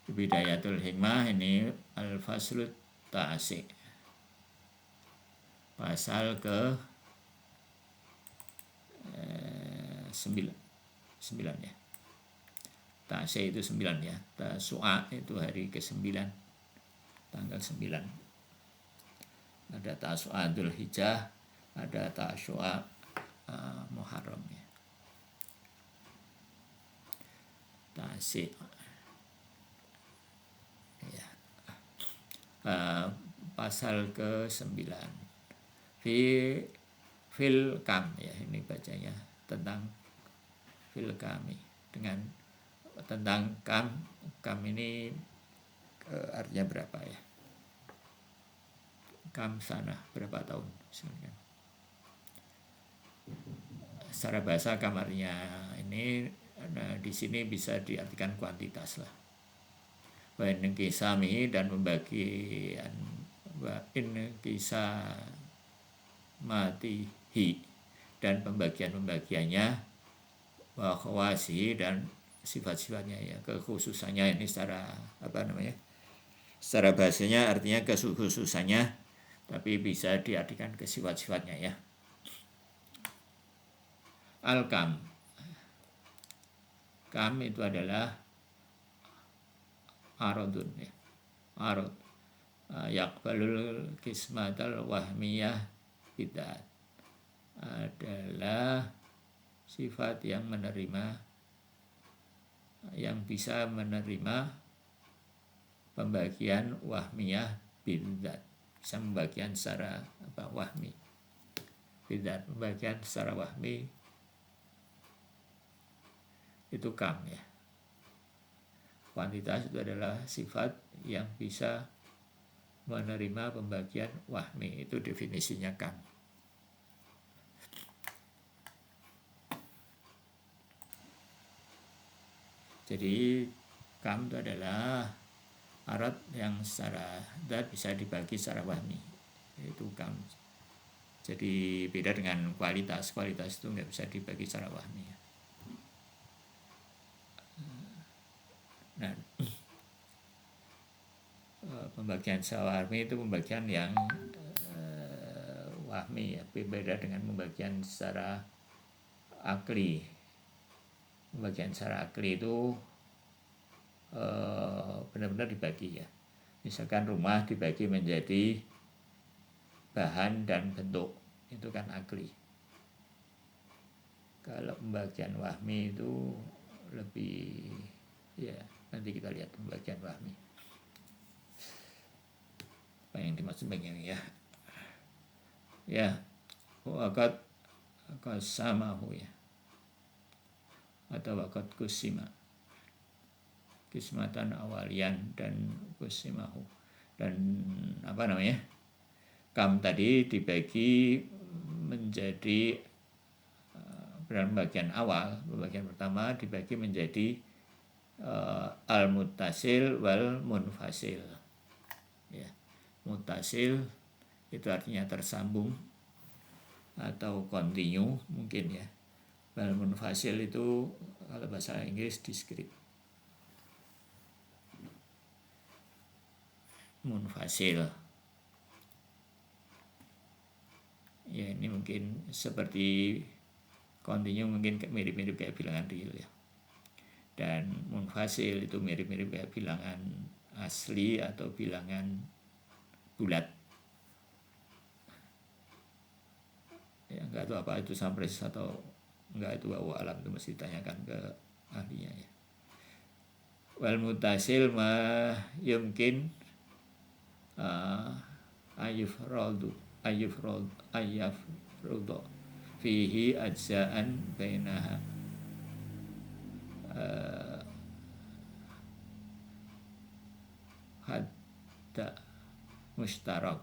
Bidayatul Hikmah ini al-faslut ta'asi, pasal ke 9 ya. Ta'asi itu 9 ya. Tasu'a itu hari ke-9, tanggal 9. Ada Tasu'a Dzulhijjah, ada Tasu'a Muharram ya. Ta'asi ya. Pasal ke-9 fil kam ya, ini bacanya tentang fil kami, dengan tentang kam ini artinya berapa ya, kam sana berapa tahun sebenarnya. Secara bahasa kam artinya ini, nah, di sini bisa diartikan kuantitas lah. Wa in kisami, dan pembagian wa in kisa matihi, dan pembagiannya, wa khawasi, dan sifat-sifatnya ya, kekhususannya. Ini secara secara bahasanya artinya kekhususannya, tapi bisa diartikan ke sifat-sifatnya ya. Al-kam itu adalah arodun ya, arod yakbalul kismatal wahmiyah bidat, adalah sifat yang menerima, yang bisa menerima pembagian wahmiyah bidat, bisa pembagian secara wahmi, bidat, pembagian secara wahmi, itu kam ya. Kuantitas itu adalah sifat yang bisa menerima pembagian wahmi, itu definisinya kam. Jadi kam itu adalah arad yang secara dat bisa dibagi secara wahmi, itu kam. Jadi beda dengan kualitas itu nggak bisa dibagi secara wahmi ya. Nah, pembagian secara wahmi itu pembagian yang wahmi ya, beda dengan pembagian secara akli. Pembagian secara akli itu benar-benar dibagi ya. Misalkan rumah dibagi menjadi bahan dan bentuk, itu kan akli. Kalau pembagian wahmi itu lebih ya, nanti kita lihat pembagian wahmi apa yang dimaksud bagian ya. Ya, waqad qasamahu ya, atau waqad kusima, kismatan awalian, dan kusimahu, dan kam tadi dibagi menjadi bagian awal. Bagian pertama dibagi menjadi al-muttasil wal munfasil ya. Muttasil itu artinya tersambung atau continue mungkin ya. Wal munfasil itu kalau bahasa Inggris discrete. Munfasil ya, ini mungkin seperti continue, mungkin mirip-mirip kayak bilangan real ya. Dan munfasil itu mirip-mirip kayak bilangan asli atau bilangan bulat ya. Nggak tahu apa itu sama persis atau enggak, itu wallahu alam, itu mesti ditanyakan ke ahlinya ya. Wal mutasil ma yumkin ayyafrudu fihi ajza'an bainaha hadda mustarak.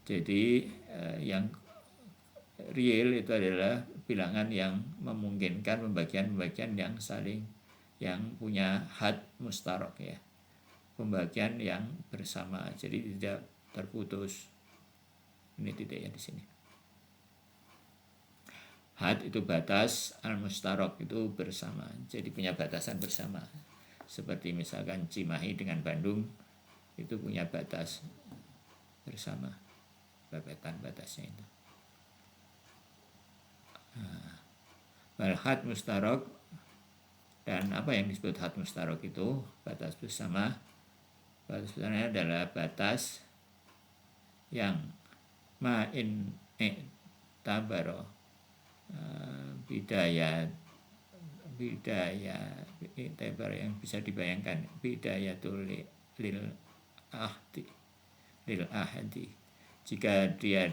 Jadi yang real itu adalah bilangan yang memungkinkan pembagian-pembagian yang saling, yang punya had mustarak ya, pembagian yang bersama, jadi tidak terputus. Ini titiknya di sini. had itu batas, al-mustarok itu bersama, jadi punya batasan bersama. Seperti misalkan Cimahi dengan Bandung itu punya batas bersama, babetan batasnya itu. Wal had mustarok, dan apa yang disebut had mustarok itu batas bersama. Batas bersama adalah batas yang ma'in tabaro bidaya itabar yang bisa dibayangkan, bidayatul lil ahdi, jika dia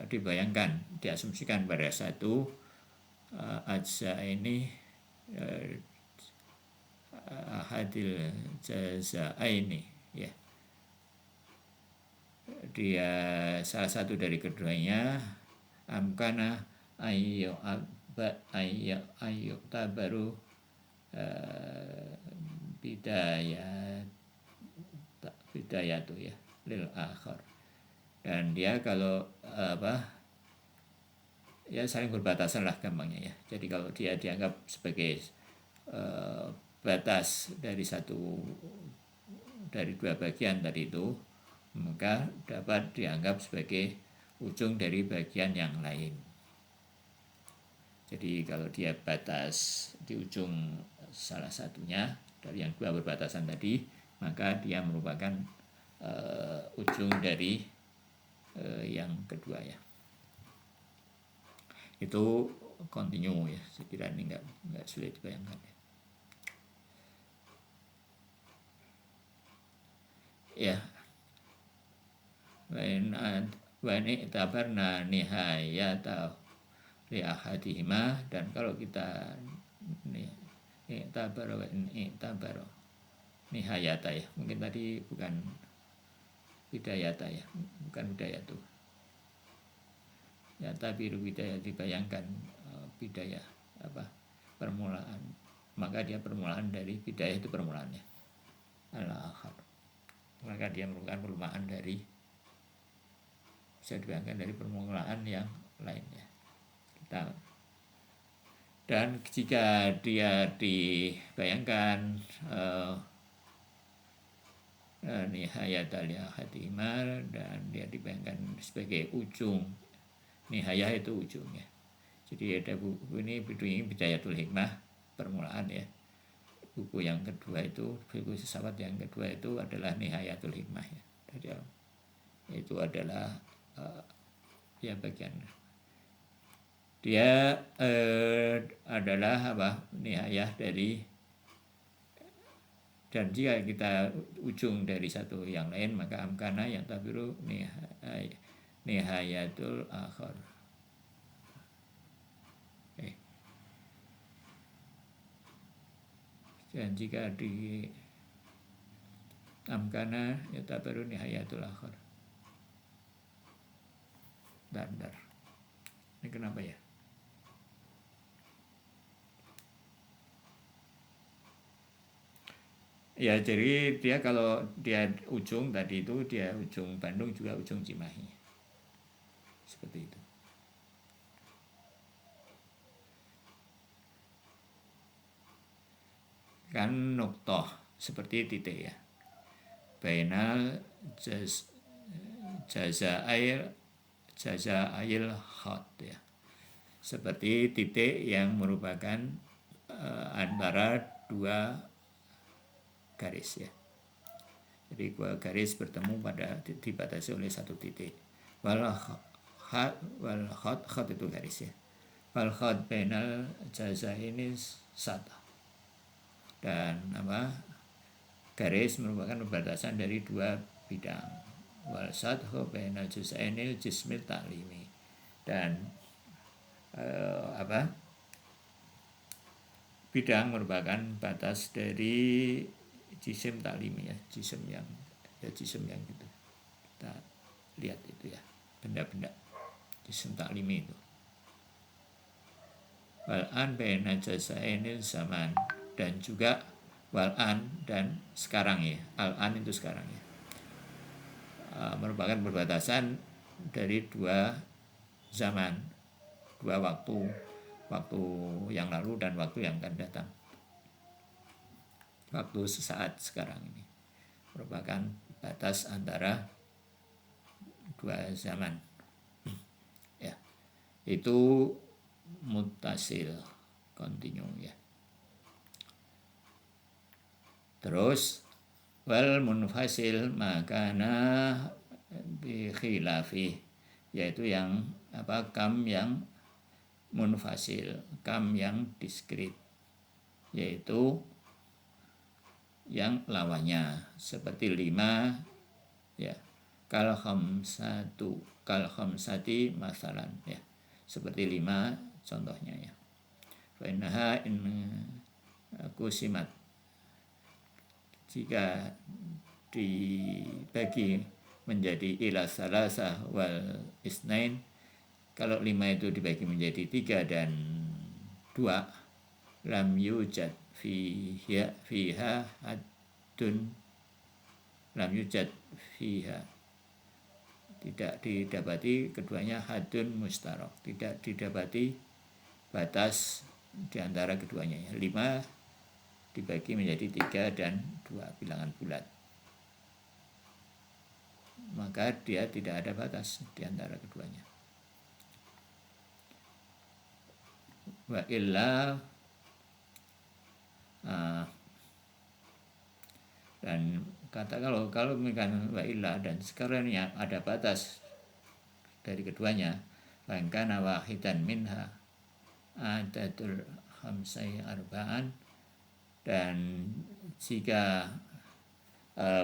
dibayangkan, diasumsikan pada satu ajza ini ahadil jazaini, ya, dia salah satu dari keduanya, amkana ayo tabaru bidaya tuh ya lil akhar, dan dia kalau ya saling berbatasan lah gampangnya ya. Jadi kalau dia dianggap sebagai batas dari dua bagian tadi itu, maka dapat dianggap sebagai ujung dari bagian yang lain. Jadi kalau dia batas di ujung salah satunya dari yang dua berbatasan tadi, maka dia merupakan ujung dari yang kedua ya. Itu continue ya, saya kira ini nggak sulit dibayangkan ya. Wa in i'tabarna nihayata li ahadihima, dan kalau kita i'tabaro nihayata ya, mungkin tadi bukan bidayata ya, bukan bidayatu ya, tapi bidaya dibayangkan bidaya permulaan, maka dia permulaan dari bidaya itu permulaannya al-akhar, maka dia merupakan permulaan dari, bisa dibayangkan dari permulaan yang lainnya. Dan jika dia dibayangkan nihayat al-hatimar, dan dia dibayangkan sebagai ujung, nihayah itu ujungnya. Jadi ada buku ini Bidayatul Hikmah, permulaan ya. Buku yang kedua itu, buku filsafat yang kedua itu adalah Nihayatul Hikmah ya. Jadi itu adalah ya bagian dia adalah nihayah dari, dan jika kita ujung dari satu yang lain, maka amkana yang tabiru nihayatul akhar. Dan jika di amkana ya tabiru nihayatul akhar. Dar. Ini kenapa ya? Ya, jadi dia kalau dia ujung tadi itu, dia ujung Bandung juga ujung Cimahi. Seperti itu. Kan nuktoh seperti titik ya. Bainal jazail hot ya. Seperti titik yang merupakan antara dua garis ya. Jadi dua garis bertemu dibatasi oleh satu titik. Wal khat itu garis ya. Wal khat bainal jazaini sata. Dan garis merupakan pembatasan dari dua bidang. Wal sathu bainal jazaini jismil ta'limi. Dan bidang merupakan batas dari jisim taklimi ya, jisim yang gitu kita lihat itu ya, benda-benda jisim taklimi itu. Wal'an baina jazainil zaman, dan juga wal'an dan sekarang ya, al'an itu sekarang ya, merupakan perbatasan dari dua zaman. dua waktu yang lalu dan waktu yang akan datang. Waktu sesaat sekarang ini merupakan batas antara dua zaman. Ya, itu mutasil kontinu ya. Terus wal munfasil makana bi khilafi, yaitu yang kam yang munfasil, kam yang diskrit, yaitu yang lawannya seperti 5 ya, kal khamsati masalan ya, seperti 5 contohnya ya. Fa innaha in kusimat, jika dibagi menjadi ila salasah wal isnain, kalau 5 itu dibagi menjadi 3 dan 2, lam yujad fiha haddun, lam yujad fiha, tidak didapati keduanya hadun mustarok, tidak didapati batas di antara keduanya ya. 5 dibagi menjadi 3 dan 2 bilangan bulat, maka dia tidak ada batas di antara keduanya. Wa illa dan kata kalau demikian wa illa, dan sekiranya ada batas dari keduanya, kana wahidan minha adatul khamsai arba'an, dan jika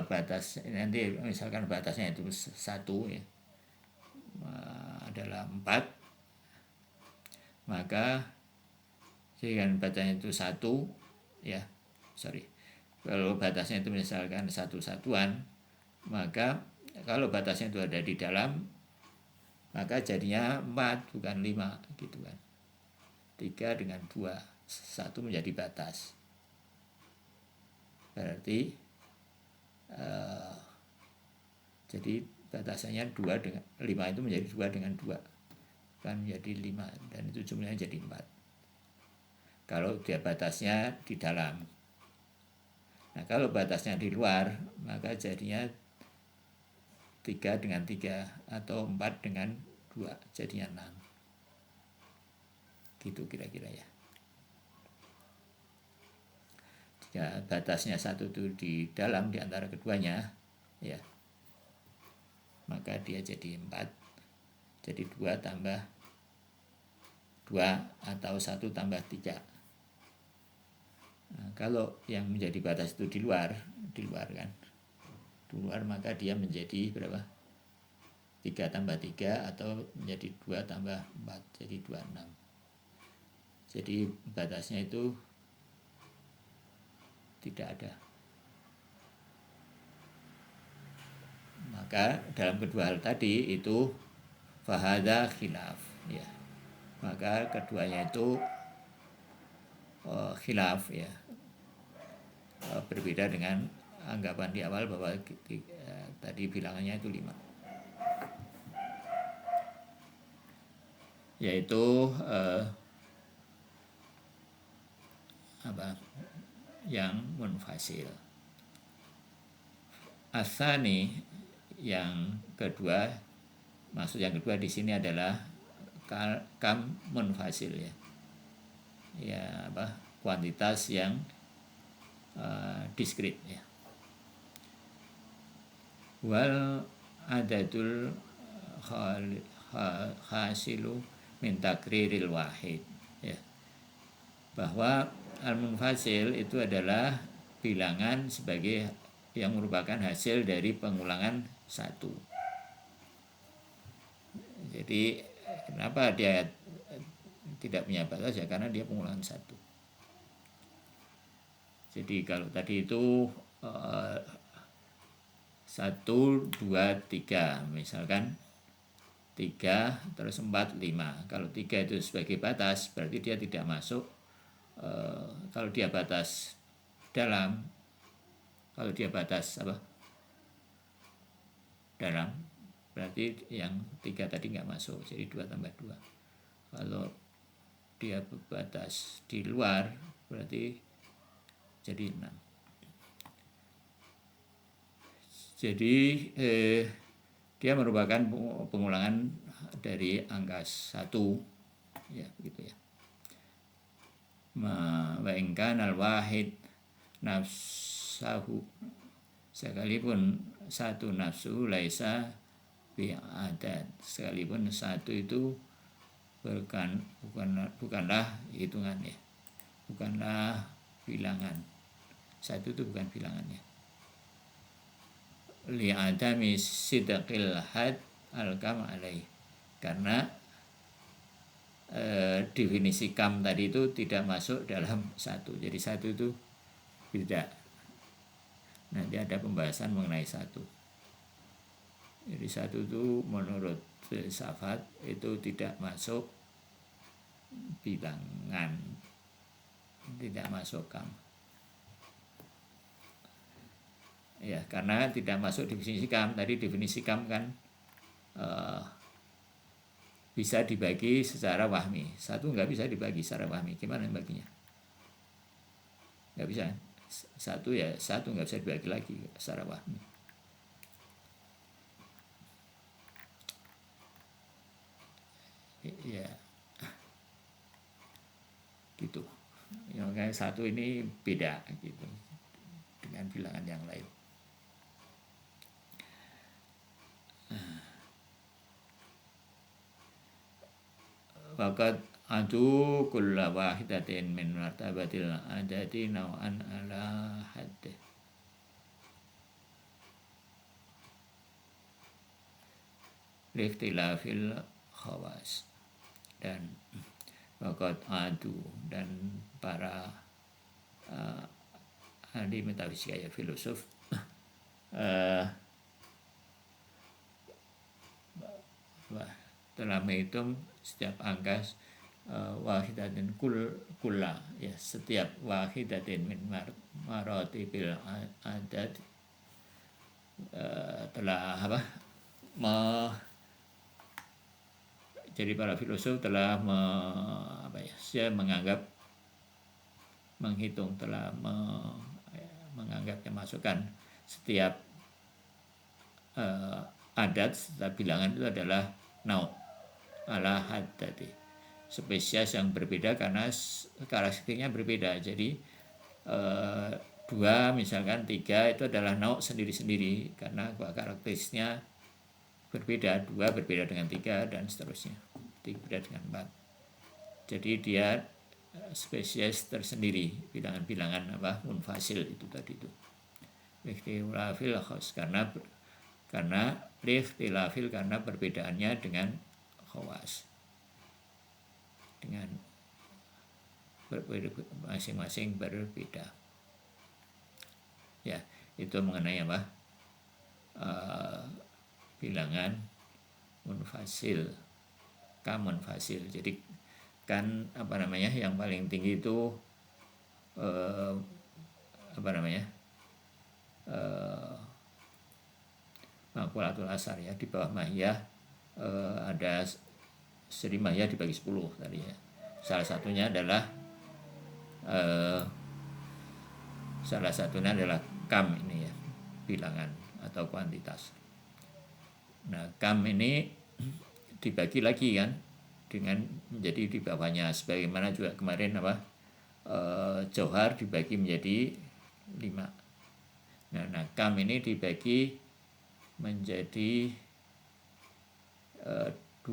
batas nanti misalkan batasnya itu 1 ya, adalah 4, maka jika batasnya itu 1 ya, kalau batasnya itu misalkan 1 satuan, maka kalau batasnya itu ada di dalam, maka jadinya 4 bukan 5 gitu kan. 3 dengan 2, 1 menjadi batas. Berarti jadi batasannya 2 dengan 5 itu menjadi 2 dengan 2 kan menjadi 5, dan itu jumlahnya jadi 4 kalau dia batasnya di dalam. Nah, kalau batasnya di luar, maka jadinya 3 dengan 3 atau 4 dengan 2, jadinya 6. Gitu kira-kira ya. Jika batasnya 1 itu di dalam di antara keduanya ya, maka dia jadi 4. Jadi 2 tambah 2 atau 1 tambah 3. Nah, kalau yang menjadi batas itu di luar kan, di luar, maka dia menjadi berapa? 3 tambah 3 atau menjadi 2 tambah 4, jadi 26. Jadi batasnya itu tidak ada. Maka dalam kedua hal tadi itu fahadha khilaf ya. Maka keduanya itu khilaf ya, berbeda dengan anggapan di awal bahwa tadi bilangannya itu 5, yaitu yang munfasil. Asani yang kedua, maksud yang kedua di sini adalah kam munfasil ya. Ya kuantitas yang diskrit ya. Wal adatul hasilu min takriril wahid ya. Bahwa al-munfasil itu adalah bilangan sebagai yang merupakan hasil dari pengulangan 1. Jadi kenapa dia tidak punya batas ya, karena dia pengulangan 1. Jadi kalau tadi itu 1, 2, 3 misalkan 3 terus 4, 5. Kalau 3 itu sebagai batas, berarti dia tidak masuk. Kalau dia batas dalam, kalau dia batas dalam, berarti yang 3 tadi nggak masuk, jadi 2 tambah 2. Kalau dia berbatas di luar berarti jadi 6. Jadi dia merupakan pengulangan dari angka 1, ya begitu ya. Wa in kana al-wahid nafsahu, sekalipun satu nafsu laisa bi'adad, sekalipun satu itu bukanlah hitungannya, bukanlah bilangan. Satu itu bukan bilangannya. Li'adami sidqil had al-kam alaih, karena definisi kam tadi itu tidak masuk dalam satu. Jadi satu itu beda. Nanti ada pembahasan mengenai satu. Jadi satu itu menurut filsafat itu tidak masuk bilangan, tidak masuk kam. Ya, karena tidak masuk definisi kam. Tadi definisi kam kan bisa dibagi secara wahmi. Satu nggak bisa dibagi secara wahmi. Gimana baginya? Nggak bisa. Satu ya satu, nggak bisa dibagi lagi secara wahmi. Ya, gitu. Yang kayak satu ini beda gitu dengan bilangan yang lain. Waqad adu kulla wahidatin min martabatil adati naw'an ala hadd. Likhtilafil khawas. Dan waqad adu, dan para ahli metafisika ya filosof telah menghitung setiap angka wahidatin kulla, ya setiap wahidatin min maratibil adad, telah jadi para filosof telah menganggap, menghitung, telah menganggapnya masukkan setiap adat, setiap bilangan itu adalah nau' ala haddati, spesies yang berbeda karena karakteristiknya berbeda. Jadi 2 misalkan 3 itu adalah nau' sendiri-sendiri karena karakteristiknya berbeda. 2 berbeda dengan 3 dan seterusnya. 3 berbeda dengan 4. Jadi dia spesies tersendiri, bilangan-bilangan munfasil itu tadi itu. Ikhtilafil khas, karena ikhtilafil, karena perbedaannya dengan khawas, dengan masing-masing berbeda. Ya, itu mengenai bilangan munfasil, kam munfasil. Jadi kan yang paling tinggi itu Maqulatul Asar ya, di bawah mahiyah ada seri mahiyah dibagi 10 tadi ya. Salah satunya adalah kam ini ya, bilangan atau kuantitas. Nah, kam ini dibagi lagi kan dengan menjadi di bawahnya, sebagaimana juga kemarin Jauhar dibagi menjadi 5. Nah, kam ini dibagi menjadi 2,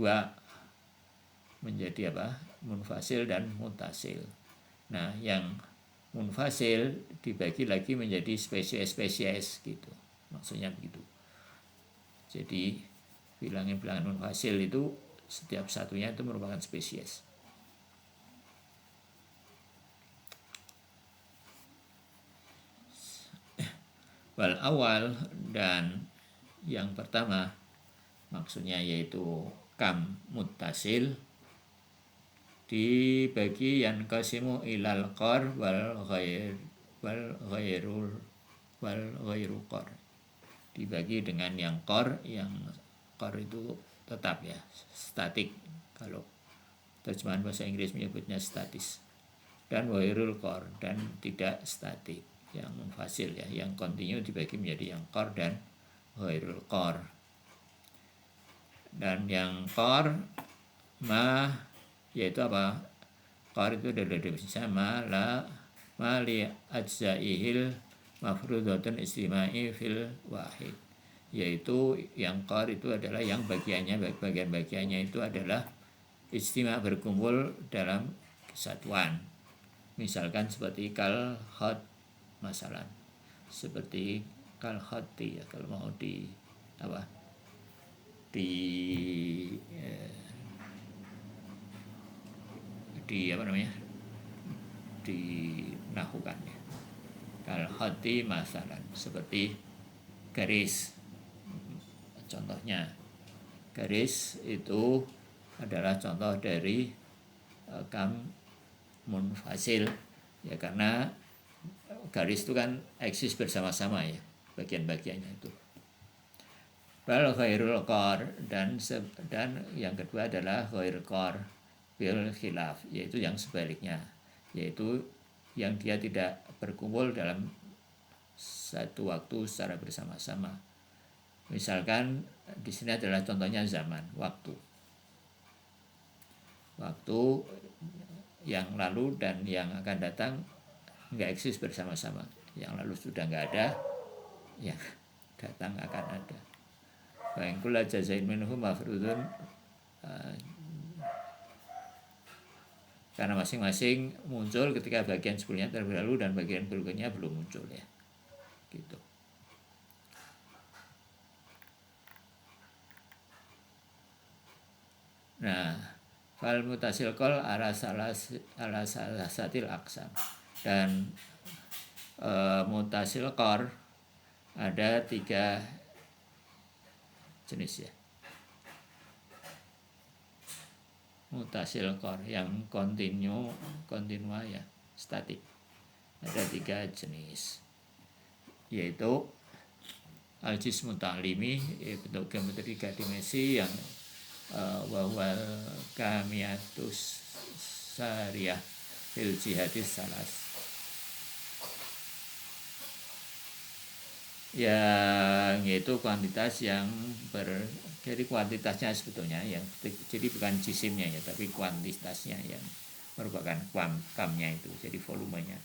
menjadi munfasil dan mutasil. Nah, yang munfasil dibagi lagi menjadi spesies gitu, maksudnya begitu. Jadi bilangan munfasil itu setiap satunya itu merupakan spesies. Wal awal, dan yang pertama maksudnya yaitu kam muttasil, dibagi yang qasimu ilal qar wal ghairu qar, dibagi dengan yang qar itu tetap ya, statik. Kalau terjemahan bahasa Inggris menyebutnya statis. Dan ghairul qor, dan tidak statik. Yang munfasil ya, yang kontinu dibagi menjadi yang qor dan ghairul qor. Dan yang qor ma yaitu apa? Qor itu adalah definisinya ma li ajzaihil mafrudatun istimai fil wahid, yaitu yang qor itu adalah yang bagian-bagiannya itu adalah istima, berkumpul dalam kesatuan. Misalkan seperti kal hot masalah, seperti kal hoti ya, kalau mau di apa dinahukan ya. Kal hoti masalah, seperti garis. Contohnya garis itu adalah contoh dari kam munfasil ya, karena garis itu kan eksis bersama-sama ya, bagian-bagiannya itu. Bal ghairul qor, dan yang kedua adalah ghair qor bil khilaf, yaitu yang sebaliknya, yaitu yang dia tidak berkumpul dalam satu waktu secara bersama-sama. Misalkan di sini adalah contohnya zaman, waktu yang lalu dan yang akan datang nggak eksis bersama-sama. Yang lalu sudah nggak ada, yang datang akan ada. Ba'ingkul jazain minhum mafrudun, karena masing-masing muncul ketika bagian sebelumnya terlalu dan bagian berikutnya belum muncul ya, gitu. Nah, fal mutasil qol ala salasatil aqsam, dan mutasil qor ada 3 jenis ya. Mutasil qor yang kontinua ya, statik, ada 3 jenis, yaitu al-jismu ta'limi, bentuk geometri 3 dimensi yang wahwal kamiatus sariyah fil jihadis salas, yang yaitu kuantitas yang jadi kuantitasnya sebetulnya yang, jadi bukan jisimnya ya, tapi kuantitasnya yang merupakan kamnya itu, jadi volumenya.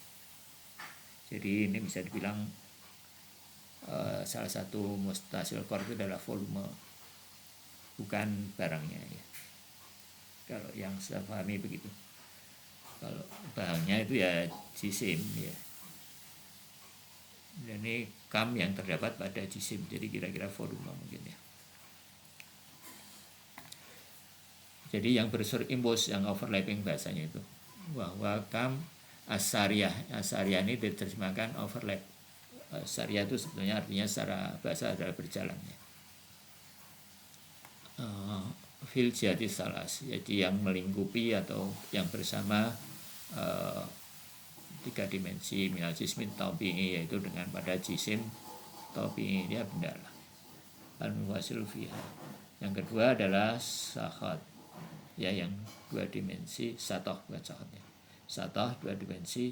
Jadi ini bisa dibilang salah satu mutasil qor itu adalah volume, bukan barangnya ya, kalau yang saya pahami begitu. Kalau barangnya itu ya jisim ya, dan ini kam yang terdapat pada jisim, jadi kira-kira volume mungkin ya. Jadi yang bersurimbus, yang overlapping bahasanya itu, bahwa kam asariyah ini diterjemahkan overlap. Asariyah itu sebetulnya artinya secara bahasa adalah berjalan ya. Fil jihati salas, jadi yang melingkupi atau yang bersama 3 dimensi, minal jismin taubi'i, yaitu dengan pada jisim taubi'i, dia benda lah, al-muwasil fiha. Yang kedua adalah sahat ya, yang 2 dimensi, satoh bukan sahatnya, satoh 2 dimensi,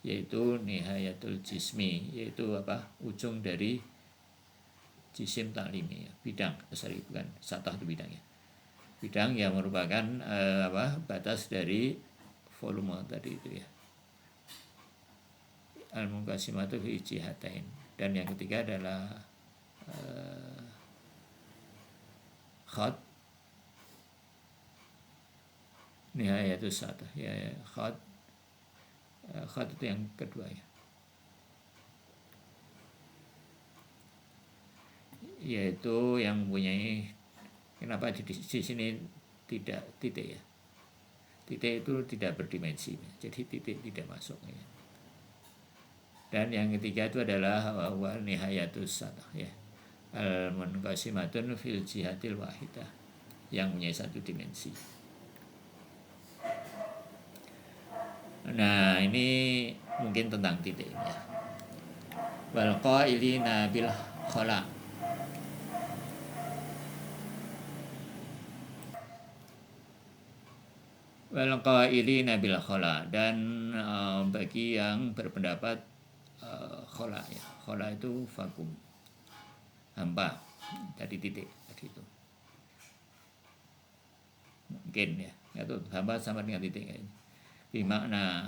yaitu nihayatul jismi, yaitu apa, ujung dari jisim taklimi ya, bidang, sorry bukan satoh itu bidangnya, bidang yang merupakan batas dari volume tadi itu ya. Al-munqasimatu fi jihatain, dan yang ketiga adalah khat nihayatus satoh ya, khat itu yang kedua ya, yaitu yang mempunyai, kenapa di sini tidak titik ya, titik itu tidak berdimensi, jadi titik tidak masuk ya. Dan yang ketiga itu adalah wal nihayatus satoh ya, al-munqasimatun fil jihatil wahidah, yang punya 1 dimensi. Nah, ini mungkin tentang titik ya. Wal qailina bil khala, wal qailina bil khala, dan bagi yang berpendapat khala ya. Khala itu vakum, hampa, tadi titik tadi itu. Mungkin ya, itu hampa sama dengan titik kayaknya. Bimakna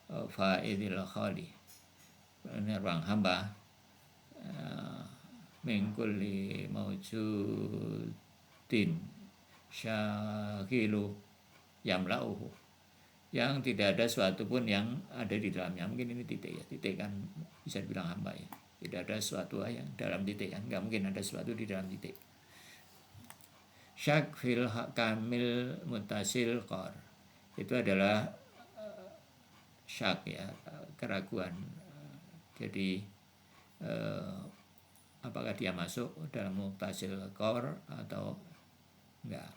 fa'idil khali, ini ruang hamba min kulli mawjudin syakilu yamla'uhu, yang tidak ada suatu pun yang ada di dalamnya. Mungkin ini titik ya, titik kan bisa dibilang hamba ya. Tidak ada suatu yang dalam titik kan, nggak mungkin ada suatu di dalam titik. Syak fil kamil mutasil qor, itu adalah syak ya, keraguan. Jadi apakah dia masuk dalam mutasil qor atau enggak.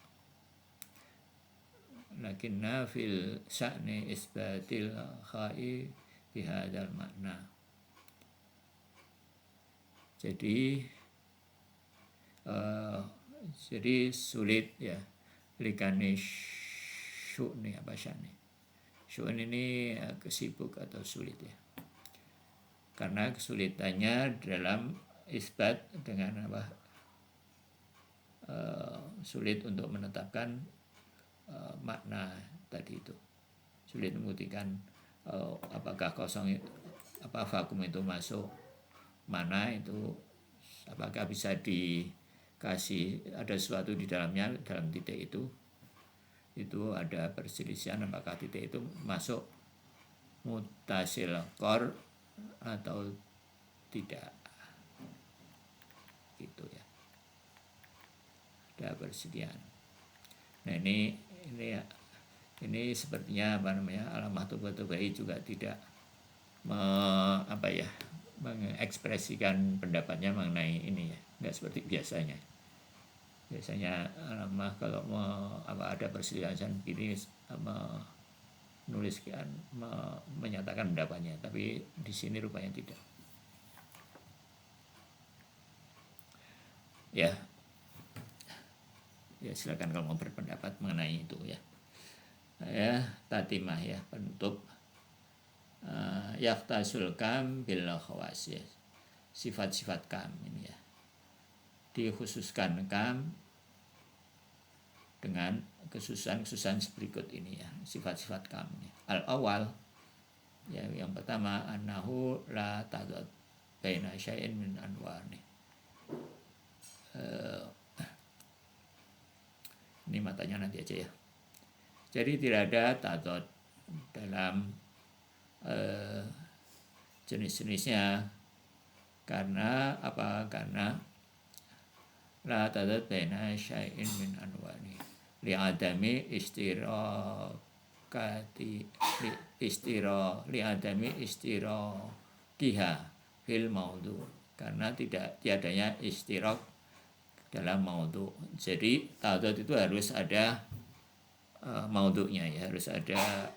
Lakinna fil sya'ni isbatil kha'i bihadzal makna. Jadi sulit ya, likani syu'ni apa sya'ni. Syu'un ini kesibuk atau sulit ya. Karena kesulitannya dalam isbat dengan apa? Sulit untuk menetapkan makna tadi itu. Sulit membuktikan apakah kosong apa vakum itu masuk mana, itu apakah bisa dikasih ada sesuatu di dalamnya dalam titik itu ada perselisihan apakah titik itu masuk mutasil qor atau tidak, gitu ya, ada perselisihan. Nah ini sepertinya apa namanya, Alamah Toba-Tobai juga tidak mengekspresikan pendapatnya mengenai ini ya, nggak seperti biasanya. Biasanya Alamah kalau ada perselisihan begini menuliskan menyatakan pendapatnya, tapi di sini rupanya tidak. Ya silakan kalau mau berpendapat mengenai itu ya. Tatimah ya, penutup. Yaktasul kam bil khawas ya, sifat-sifat kam ini ya, dikhususkan kam dengan khususan berikut ini ya, sifat-sifat kam ya. Al awal ya, yang pertama annahu la tadad baina syai'in min anwani. Ini matanya nanti aja ya. Jadi tidak ada tadad dalam jenis-jenisnya. Karena apa? Karena la tadad baina syai'in min anwani li'adami istirakiha fil maudhu, karena tiadanya istirak dalam maudhu. Jadi tadad itu harus ada maudhunya ya, harus ada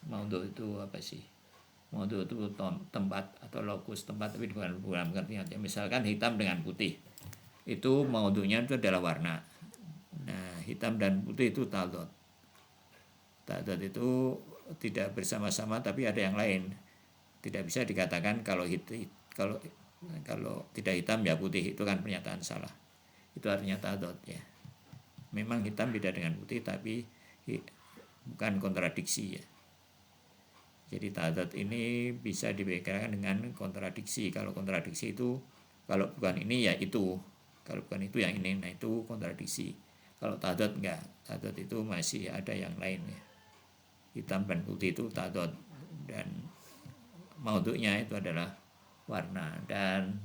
maudhu itu apa sih? Maudhu itu tempat atau lokus tempat, tapi bukan pengertian. Misalkan hitam dengan putih, itu maudhunya itu adalah warna. Nah, hitam dan putih itu tadad. Tadad itu tidak bersama-sama, tapi ada yang lain. Tidak bisa dikatakan kalau tidak hitam ya putih, itu kan pernyataan salah. Itu artinya tadad ya. Memang hitam beda dengan putih, tapi bukan kontradiksi ya. Jadi tadad ini bisa dibedakan dengan kontradiksi. Kalau kontradiksi itu, kalau bukan ini ya itu, kalau bukan itu yang ini, nah itu kontradiksi. Kalau tadad enggak, tadad itu masih ada yang lain ya. Hitam dan putih itu tadad, dan maudhunya itu adalah warna. Dan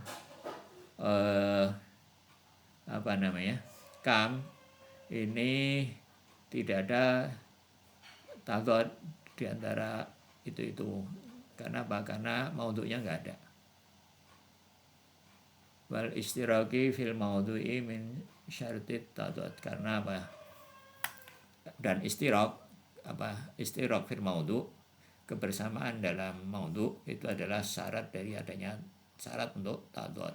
kam ini tidak ada tadad di antara itu. Karena apa? Karena maudhunya enggak ada. Wal istiraki fil maudhu'i min syartit tadad, karena apa? Dan istirak fil maudhu, kebersamaan dalam maudhu itu adalah syarat dari adanya syarat untuk tadad.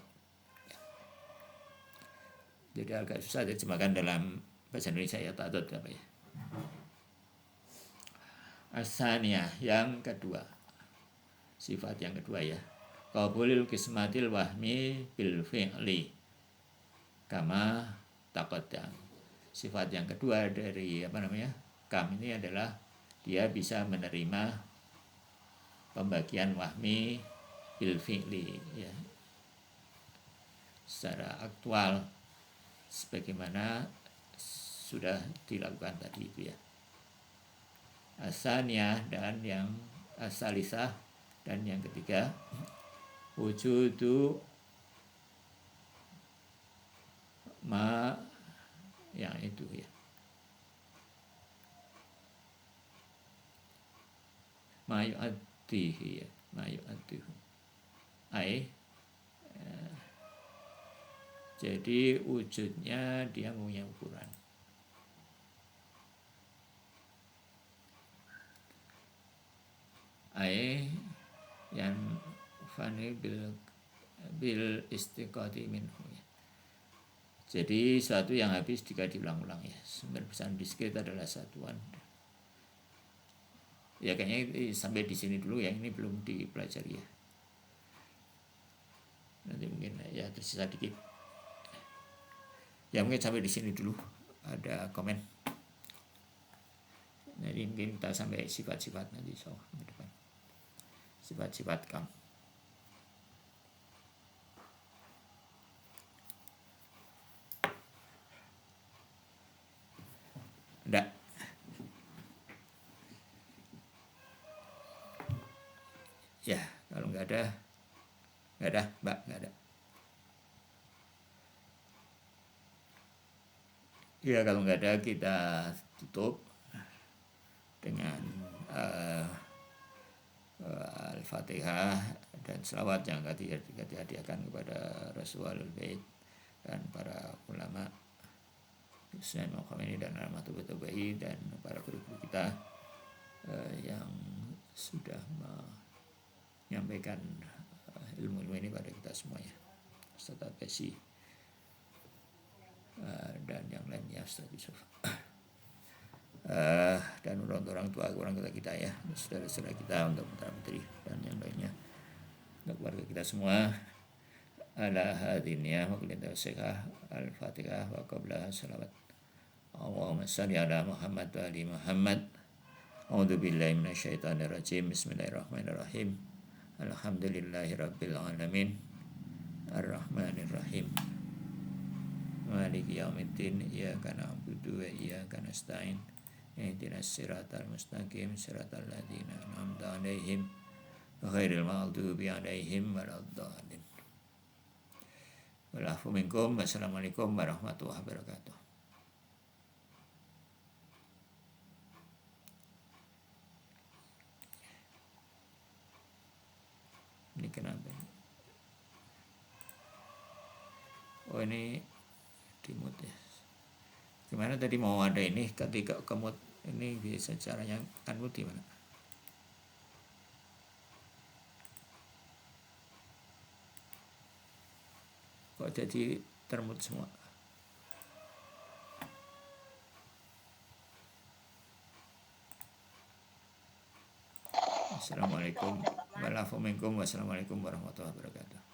Jadi agak susah diterjemahkan dalam bahasa Indonesia ya, ta'addud apa ya. Asaniyah, yang kedua, sifat yang kedua ya, qabulil qismatil wahmi bil fi'li kama taqaddam. Sifat yang kedua dari kam ini adalah dia bisa menerima pembagian wahmi bil fi'li ya, secara aktual sebagaimana sudah dilakukan tadi itu ya. Asaniyah dan yang asalisah, dan yang ketiga wujudu ma, yang itu ya, ma yu'addihi ya, ma yu'addihu jadi wujudnya dia punya ukuran. Yang fani bil istiqati minhu ya. Jadi suatu yang habis jika diulang-ulang ya. Sumber pesan diskret adalah satuan. Ya kayaknya sampai di sini dulu ya, ini belum dipelajari ya. Nanti mungkin ya tersisa dikit. Ya mungkin sampai di sini dulu, ada komen. Jadi mungkin kita sampai sifat-sifat nanti ke depan. Sifat-sifat kam. Enggak. Ya, kalau nggak ada, Mbak, nggak ada. Ya, kalau nggak ada kita tutup dengan Al-Fatihah dan selawat yang dihadiahkan kepada Rasulullah Bait dan para ulama Husnain Maqamini dan Rahmatul Batabai dan para guru-guru kita yang sudah menyampaikan ilmu-ilmu ini pada kita semuanya, Ustaz Abesi dan yang lainnya, Ustaz Yusuf dan orang tua kita ya, saudara-saudara kita, untuk menteri dan yang lainnya, untuk keluarga kita semua. Ala hadiniyah wa kulli syekah al-Fatihah wa qabla salawat. Allahumma shalli ala Muhammad wa ali Muhammad. A'udzu billahi minasyaitonir rajim. Bismillahirrahmanirrahim. Alhamdulillahirabbil alamin. Arrahmanir rahim. Maliki yaumiddin. Iyyaka na'budu wa iyyaka nasta'in. Ihdinas siratal mustaqim, siratal ladzina an'amta 'alaihim ghairil maghdubi 'alaihim waladdallin. Walafu minkum. Wassalamualaikum warahmatullahi wabarakatuh. Ini kenapa? Oh, ini dimut ya. Gimana tadi mau ada ini ketika kemut ini bisa caranya unmute gimana? Kok jadi termut semua? Assalamualaikum warahmatullahi wabarakatuh.